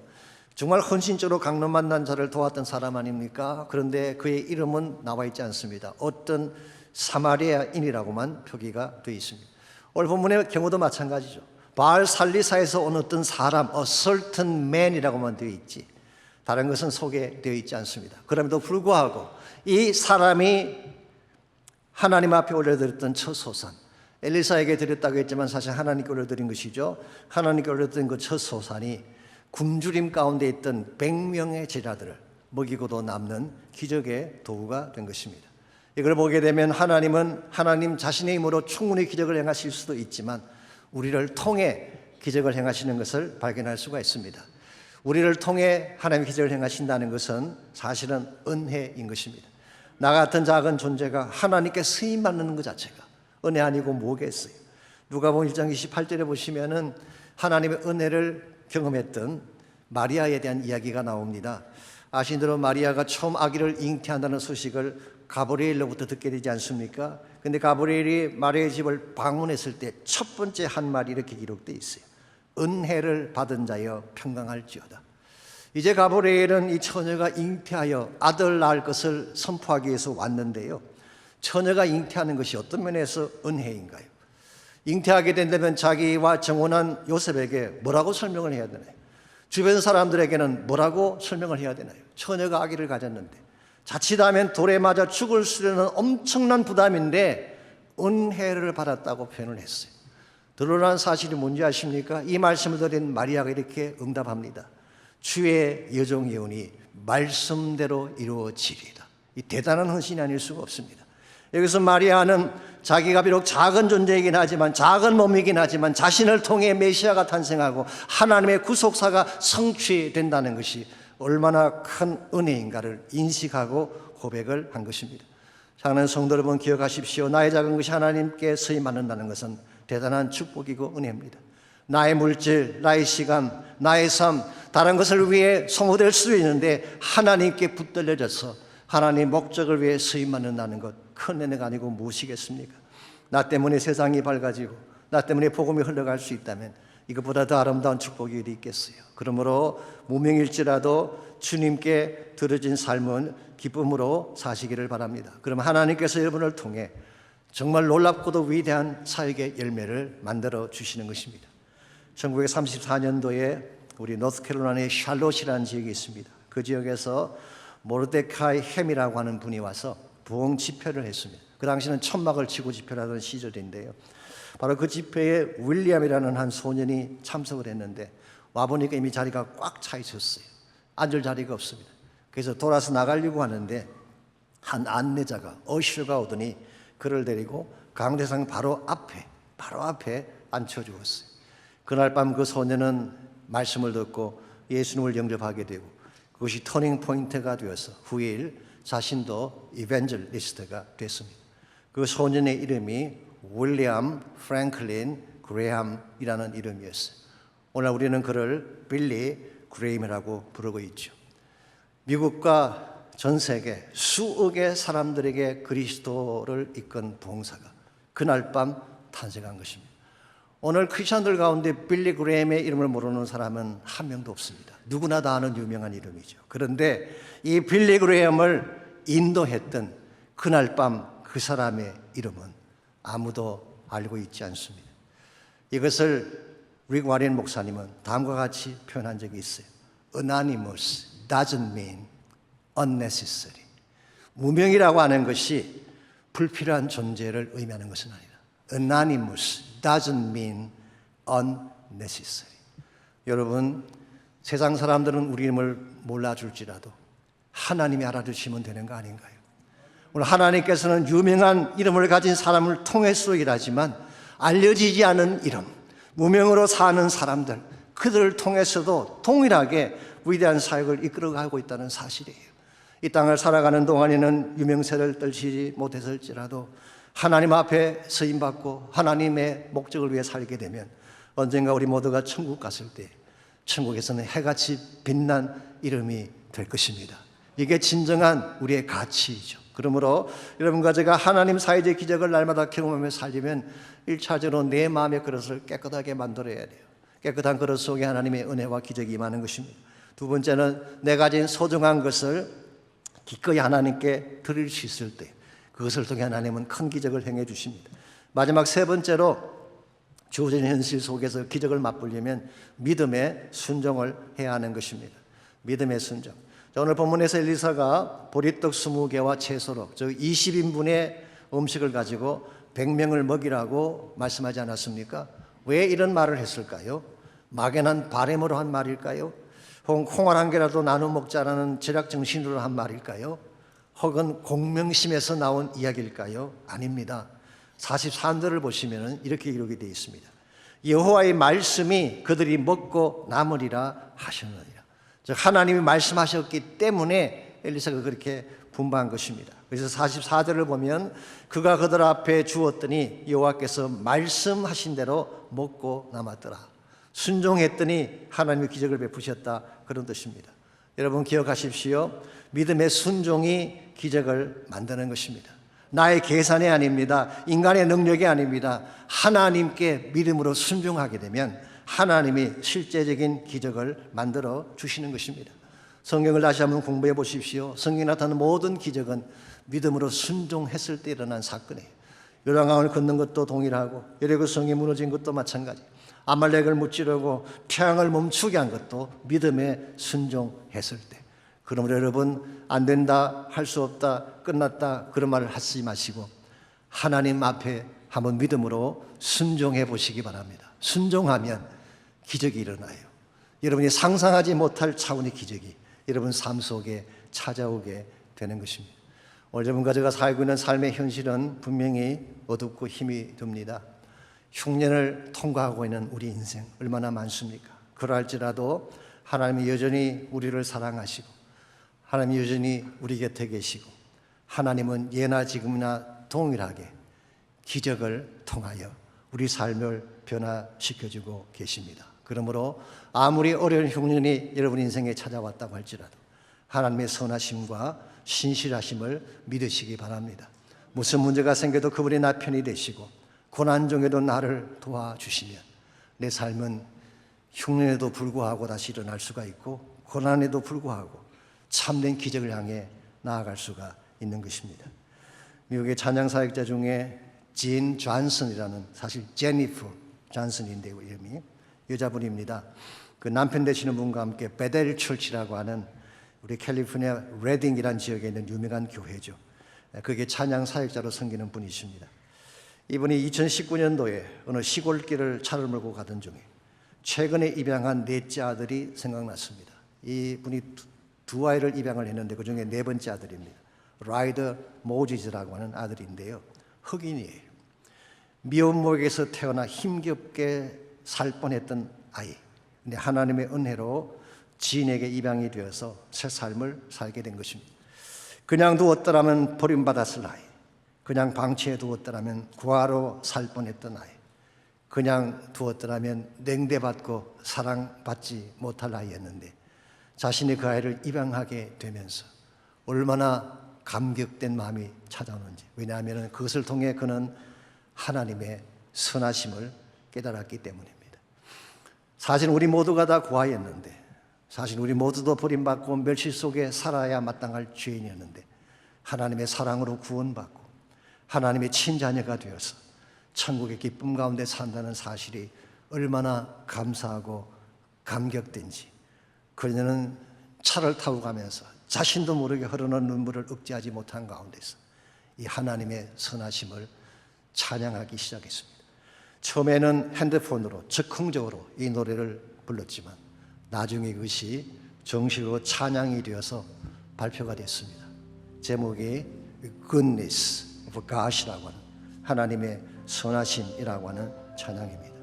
정말 헌신적으로 강론 만난 자를 도왔던 사람 아닙니까? 그런데 그의 이름은 나와 있지 않습니다. 어떤 사마리아인이라고만 표기가 되어 있습니다. 오늘 본문의 경우도 마찬가지죠. 바알 살리사에서 온 어떤 사람, a certain man이라고만 되어 있지 다른 것은 소개되어 있지 않습니다. 그럼에도 불구하고 이 사람이 하나님 앞에 올려드렸던 첫 소산, 엘리사에게 드렸다고 했지만 사실 하나님께 올려드린 것이죠. 하나님께 올려드린 그 첫 소산이 굶주림 가운데 있던 100명의 제자들을 먹이고도 남는 기적의 도구가 된 것입니다. 이걸 보게 되면 하나님은 하나님 자신의 힘으로 충분히 기적을 행하실 수도 있지만 우리를 통해 기적을 행하시는 것을 발견할 수가 있습니다. 우리를 통해 하나님의 기적을 행하신다는 것은 사실은 은혜인 것입니다. 나 같은 작은 존재가 하나님께 쓰임받는 것 자체가 은혜 아니고 뭐겠어요? 누가복음 1장 28절에 보시면은 하나님의 은혜를 경험했던 마리아에 대한 이야기가 나옵니다. 아시는 대로 마리아가 처음 아기를 잉태한다는 소식을 가브리엘로부터 듣게 되지 않습니까? 근데 가브리엘이 마리아의 집을 방문했을 때 첫 번째 한 말이 이렇게 기록되어 있어요. 은혜를 받은 자여 평강할지어다. 이제 가브리엘은 이 처녀가 잉태하여 아들 낳을 것을 선포하기 위해서 왔는데요, 처녀가 잉태하는 것이 어떤 면에서 은혜인가요? 잉태하게 된다면 자기와 정혼한 요셉에게 뭐라고 설명을 해야 되나요? 주변 사람들에게는 뭐라고 설명을 해야 되나요? 처녀가 아기를 가졌는데 자칫하면 돌에 맞아 죽을 수는 엄청난 부담인데 은혜를 받았다고 표현을 했어요. 드러난 사실이 뭔지 아십니까? 이 말씀을 드린 마리아가 이렇게 응답합니다. 주의 여종 예언이 말씀대로 이루어지리이다. 이 대단한 헌신이 아닐 수가 없습니다. 여기서 마리아는 자기가 비록 작은 존재이긴 하지만, 작은 몸이긴 하지만 자신을 통해 메시아가 탄생하고 하나님의 구속사가 성취된다는 것이 얼마나 큰 은혜인가를 인식하고 고백을 한 것입니다. 사랑하는 성도 여러분, 기억하십시오. 나의 작은 것이 하나님께 쓰임 받는다는 것은 대단한 축복이고 은혜입니다. 나의 물질, 나의 시간, 나의 삶, 다른 것을 위해 소모될 수도 있는데 하나님께 붙들려져서 하나님 목적을 위해 쓰임 받는다는 것, 큰 은혜가 아니고 무엇이겠습니까? 나 때문에 세상이 밝아지고 나 때문에 복음이 흘러갈 수 있다면 이것보다 더 아름다운 축복이 어디 있겠어요? 그러므로 무명일지라도 주님께 드려진 삶은 기쁨으로 사시기를 바랍니다. 그럼 하나님께서 여러분을 통해 정말 놀랍고도 위대한 사역의 열매를 만들어 주시는 것입니다. 1934년도에 우리 노스캐롤라이나의 샬롯이라는 지역이 있습니다. 그 지역에서 모르데카이 햄이라고 하는 분이 와서 부흥 집회를 했습니다. 그 당시는 천막을 치고 집회를 하던 시절인데요. 바로 그 집회에 윌리엄이라는 한 소년이 참석을 했는데 와보니까 이미 자리가 꽉 차 있었어요. 앉을 자리가 없습니다. 그래서 돌아서 나가려고 하는데 한 안내자가 어셔가 오더니 그를 데리고 강대상 바로 앞에 앉혀주었어요. 그날 밤 그 소년은 말씀을 듣고 예수님을 영접하게 되고 그것이 터닝 포인트가 되어서 후일 자신도 이벤젤리스트가 됐습니다. 그 소년의 이름이 윌리엄 프랭클린 그레함이라는 이름이었어요. 오늘 우리는 그를 빌리 그레임이라고 부르고 있죠. 미국과 전 세계 수억의 사람들에게 그리스도를 이끈 봉사가 그날 밤 탄생한 것입니다. 오늘 크리스천들 가운데 빌리 그레임의 이름을 모르는 사람은 한 명도 없습니다. 누구나 다 아는 유명한 이름이죠. 그런데 이 빌리 그레임을 인도했던 그날 밤 그 사람의 이름은 아무도 알고 있지 않습니다. 이것을 릭 와렌 목사님은 다음과 같이 표현한 적이 있어요. Anonymous doesn't mean unnecessary. 무명이라고 하는 것이 불필요한 존재를 의미하는 것은 아니다. Anonymous doesn't mean unnecessary. 여러분, 세상 사람들은 우리 이름을 몰라줄지라도 하나님이 알아주시면 되는 거 아닌가요? 오늘 하나님께서는 유명한 이름을 가진 사람을 통해서 일하지만 알려지지 않은 이름, 무명으로 사는 사람들, 그들을 통해서도 동일하게 위대한 사역을 이끌어가고 있다는 사실이에요. 이 땅을 살아가는 동안에는 유명세를 떨치지 못했을지라도 하나님 앞에 쓰임받고 하나님의 목적을 위해 살게 되면 언젠가 우리 모두가 천국 갔을 때 천국에서는 해같이 빛난 이름이 될 것입니다. 이게 진정한 우리의 가치이죠. 그러므로 여러분과 제가 하나님 사이의 기적을 날마다 경험하며 살려면 1차적으로 내 마음의 그릇을 깨끗하게 만들어야 돼요. 깨끗한 그릇 속에 하나님의 은혜와 기적이 임하는 것입니다. 두 번째는 내 가진 소중한 것을 기꺼이 하나님께 드릴 수 있을 때 그것을 통해 하나님은 큰 기적을 행해 주십니다. 마지막 세 번째로 주어진 현실 속에서 기적을 맛보려면 믿음의 순종을 해야 하는 것입니다. 믿음의 순종. 오늘 본문에서 엘리사가 보리떡 20개와 채소로 즉 20인분의 음식을 가지고 100명을 먹이라고 말씀하지 않았습니까? 왜 이런 말을 했을까요? 막연한 바램으로 한 말일까요? 혹은 콩알 한 개라도 나눠 먹자라는 제작 정신으로 한 말일까요? 혹은 공명심에서 나온 이야기일까요? 아닙니다. 44절을 보시면 이렇게 기록이 되어 있습니다. 여호와의 말씀이 그들이 먹고 남으리라 하셨느니라. 즉 하나님이 말씀하셨기 때문에 엘리사가 그렇게 분부한 것입니다. 그래서 44절을 보면 그가 그들 앞에 주었더니 여호와께서 말씀하신 대로 먹고 남았더라. 순종했더니 하나님의 기적을 베푸셨다, 그런 뜻입니다. 여러분 기억하십시오. 믿음의 순종이 기적을 만드는 것입니다. 나의 계산이 아닙니다. 인간의 능력이 아닙니다. 하나님께 믿음으로 순종하게 되면 하나님이 실제적인 기적을 만들어 주시는 것입니다. 성경을 다시 한번 공부해 보십시오. 성경에 나타나는 모든 기적은 믿음으로 순종했을 때 일어난 사건이에요. 요단강을 걷는 것도 동일하고 여리고 성이 무너진 것도 마찬가지. 아말렉을 무찌르고 태양을 멈추게 한 것도 믿음에 순종했을 때. 그러므로 여러분, 안 된다, 할 수 없다, 끝났다 그런 말을 하지 마시고 하나님 앞에 한번 믿음으로 순종해 보시기 바랍니다. 순종하면 기적이 일어나요. 여러분이 상상하지 못할 차원의 기적이 여러분 삶 속에 찾아오게 되는 것입니다. 오늘 여러분과 제가 살고 있는 삶의 현실은 분명히 어둡고 힘이 듭니다. 흉년을 통과하고 있는 우리 인생 얼마나 많습니까? 그러할지라도 하나님이 여전히 우리를 사랑하시고 하나님이 여전히 우리 곁에 계시고 하나님은 예나 지금이나 동일하게 기적을 통하여 우리 삶을 변화시켜주고 계십니다. 그러므로 아무리 어려운 흉년이 여러분 인생에 찾아왔다고 할지라도 하나님의 선하심과 신실하심을 믿으시기 바랍니다. 무슨 문제가 생겨도 그분이 나 편이 되시고 고난 중에도 나를 도와주시면 내 삶은 흉년에도 불구하고 다시 일어날 수가 있고 고난에도 불구하고 참된 기적을 향해 나아갈 수가 있는 것입니다. 미국의 찬양 사역자 중에 진 존슨이라는, 사실 제니퍼 존슨인데요, 이름이 여자분입니다. 그 남편 되시는 분과 함께 베델 철치라고 하는 우리 캘리포니아 레딩이라는 지역에 있는 유명한 교회죠. 그게 찬양 사역자로 섬기는 분이십니다. 이분이 2019년도에 어느 시골길을 차를 몰고 가던 중에 최근에 입양한 넷째 아들이 생각났습니다. 이분이 두 아이를 입양을 했는데 그 중에 네 번째 아들입니다. 라이더 모지즈라고 하는 아들인데요, 흑인이에요. 미혼모에게서 태어나 힘겹게 살 뻔했던 아이, 근데 하나님의 은혜로 지인에게 입양이 되어서 새 삶을 살게 된 것입니다. 그냥 두었더라면 버림받았을 아이, 그냥 방치해 두었더라면 고아로 살 뻔했던 아이, 그냥 두었더라면 냉대받고 사랑받지 못할 아이였는데 자신이 그 아이를 입양하게 되면서 얼마나 감격된 마음이 찾아오는지. 왜냐하면 그것을 통해 그는 하나님의 선하심을 깨달았기 때문입니다. 사실 우리 모두가 다 고아였는데, 사실 우리 모두도 버림받고 멸시 속에 살아야 마땅할 죄인이었는데 하나님의 사랑으로 구원받고 하나님의 친자녀가 되어서 천국의 기쁨 가운데 산다는 사실이 얼마나 감사하고 감격된지. 그녀는 차를 타고 가면서 자신도 모르게 흐르는 눈물을 억제하지 못한 가운데서 이 하나님의 선하심을 찬양하기 시작했습니다. 처음에는 핸드폰으로 즉흥적으로 이 노래를 불렀지만 나중에 그것이 정식으로 찬양이 되어서 발표가 됐습니다. 제목이 Goodness of God이라고 하는, 하나님의 선하심이라고 하는 찬양입니다.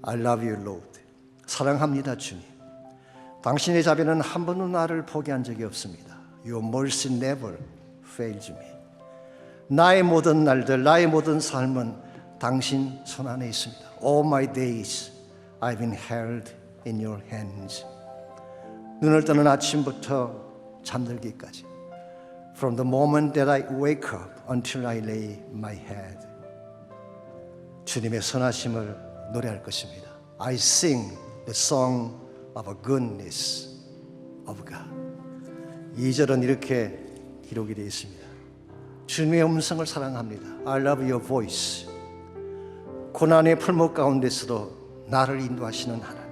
I love you, Lord. 사랑합니다, 주님. 당신의 자비는 한 번도 나를 포기한 적이 없습니다. Your mercy never fails me. 나의 모든 날들, 나의 모든 삶은 당신 손 안에 있습니다. All my days I've been held in your hands. 눈을 뜨는 아침부터 잠들기까지, From the moment that I wake up until I lay my head. 주님의 선하심을 노래할 것입니다. I sing the song of a goodness of God. 2절은 이렇게 기록이 되어 있습니다. 주님의 음성을 사랑합니다. I love your voice. 고난의 풀목 가운데서도 나를 인도하시는 하나님.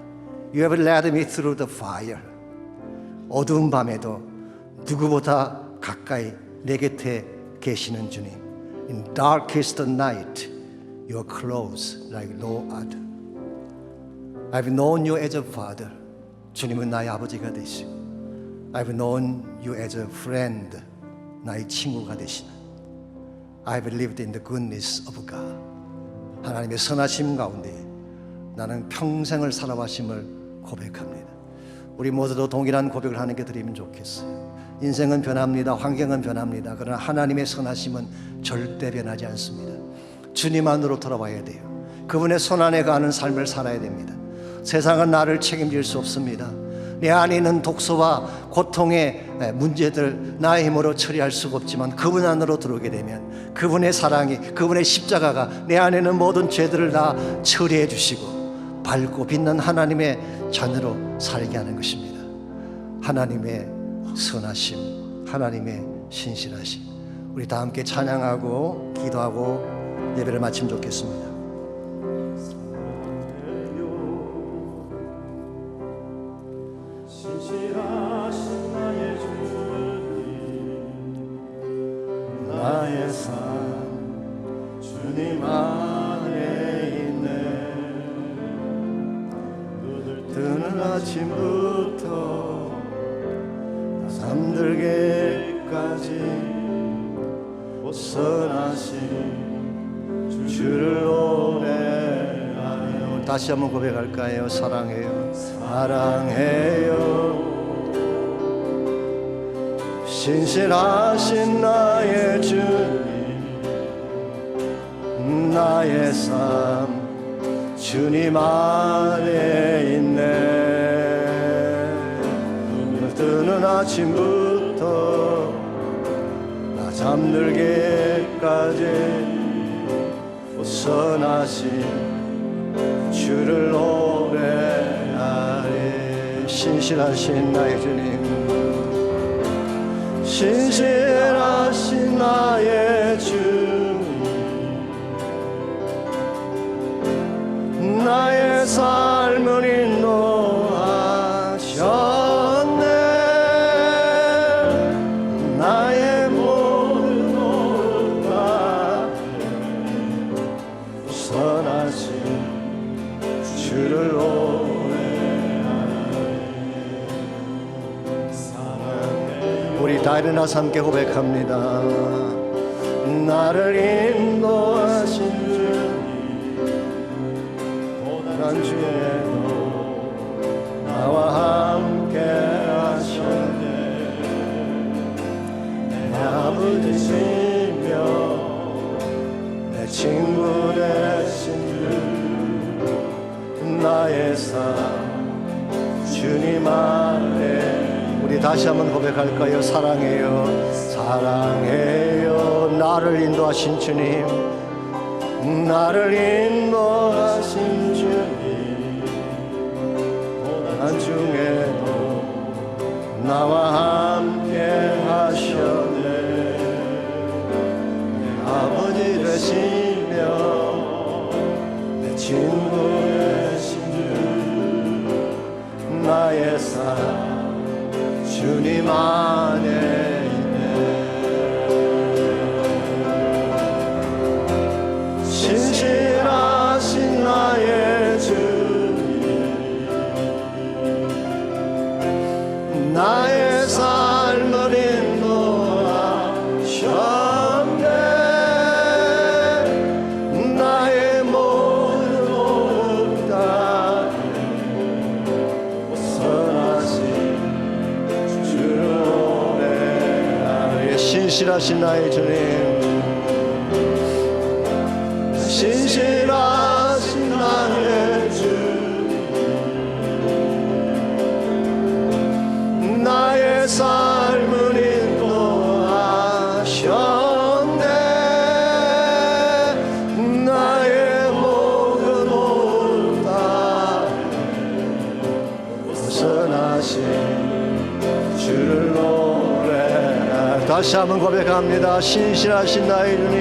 You have led me through the fire. 어두운 밤에도 누구보다 가까이 내 곁에 계시는 주님. In darkest night, you are close like no other. I've known you as a father. 주님은 나의 아버지가 되시고, I've known you as a friend. 나의 친구가 되시는. I've lived in the goodness of God. 하나님의 선하심 가운데 나는 평생을 살아와심을 고백합니다. 우리 모두도 동일한 고백을 하는 게 드리면 좋겠어요. 인생은 변합니다. 환경은 변합니다. 그러나 하나님의 선하심은 절대 변하지 않습니다. 주님 안으로 돌아와야 돼요. 그분의 손 안에 가는 삶을 살아야 됩니다. 세상은 나를 책임질 수 없습니다. 내 안에 있는 독소와 고통의 문제들 나의 힘으로 처리할 수가 없지만 그분 안으로 들어오게 되면 그분의 사랑이, 그분의 십자가가 내 안에 있는 모든 죄들을 다 처리해 주시고 밝고 빛난 하나님의 자녀로 살게 하는 것입니다. 하나님의 선하심, 하나님의 신실하심. 우리 다 함께 찬양하고 기도하고 예배를 마치면 좋겠습니다. 안에 있네. 뜨는 아침부터 잠들기까지 선하신 주를 노래하며. 다시 한번 고백할까요? 사랑해요, 사랑해요. 신실하신 나의 주님, 나의 삶 주님 안에 있네. 눈을 뜨는 아침부터 나 잠들기까지 선하신 주를 노래하리. 신실하신 나의 주님, 신실하신 나의 주님, 나의 삶을 인도하셨네. 나의 모든 것과 선하신 주를 우리 다 일어나서 함께 고백합니다. 나를 인도하신 주님, 고난 중에도 나와 함께 하셨네. 내 아버지시며 내 친구 되신 주, 나의 삶 주님 안에. 우리 다시 한번 고백할까요? 사랑해요, 사랑해요. 나를 인도하신 주님, 나를 인도하신 주님, 고난 중에도 나와 함께 하셨네. 내 아버지 되시며 내 친구 되신 주, 나의 삶 주님 안에 있네. 신실하신 나의 주님, 나의 삶을 인도하셨네. 나의 모든 것 다 선하신 신실하신 나의 주님, 신실하신 나의 주님, 나의 삶을 인도하셨네. 나의 모든 것 다 선하신 주를 다시 한번 고백합니다. 신실하신 나의 주님,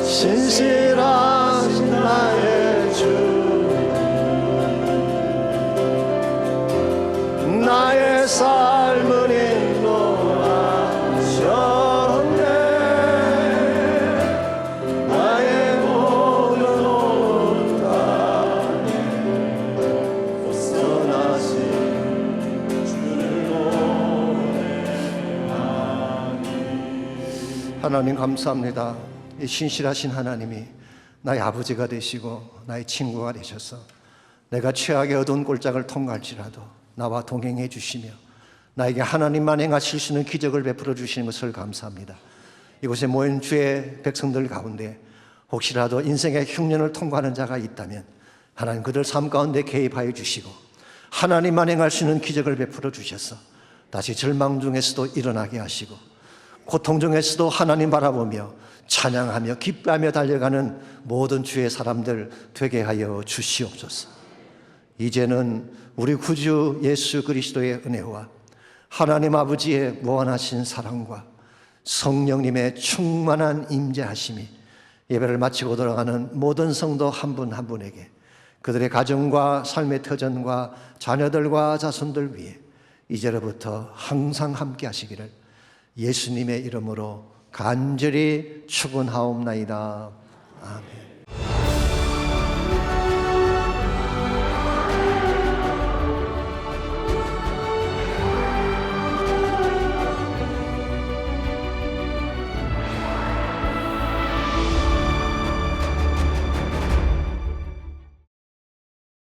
신실하신 나의 주님, 나의 삶을 인도하셨네. 나의 모든 것 다 선하신 하나님 감사합니다. 이 신실하신 하나님이 나의 아버지가 되시고 나의 친구가 되셔서 내가 최악의 어두운 꼴짝을 통과할지라도 나와 동행해 주시며 나에게 하나님만 행하실 수 있는 기적을 베풀어 주시는 것을 감사합니다. 이곳에 모인 주의 백성들 가운데 혹시라도 인생의 흉년을 통과하는 자가 있다면 하나님 그들 삶 가운데 개입하여 주시고 하나님만 행할 수 있는 기적을 베풀어 주셔서 다시 절망 중에서도 일어나게 하시고 고통 중에서도 하나님 바라보며 찬양하며 기뻐하며 달려가는 모든 주의 사람들 되게 하여 주시옵소서. 이제는 우리 구주 예수 그리스도의 은혜와 하나님 아버지의 무한하신 사랑과 성령님의 충만한 임재하심이 예배를 마치고 돌아가는 모든 성도 한 분 한 분에게 그들의 가정과 삶의 터전과 자녀들과 자손들 위해 이제로부터 항상 함께 하시기를 예수님의 이름으로 간절히 축원하옵나이다. 아멘.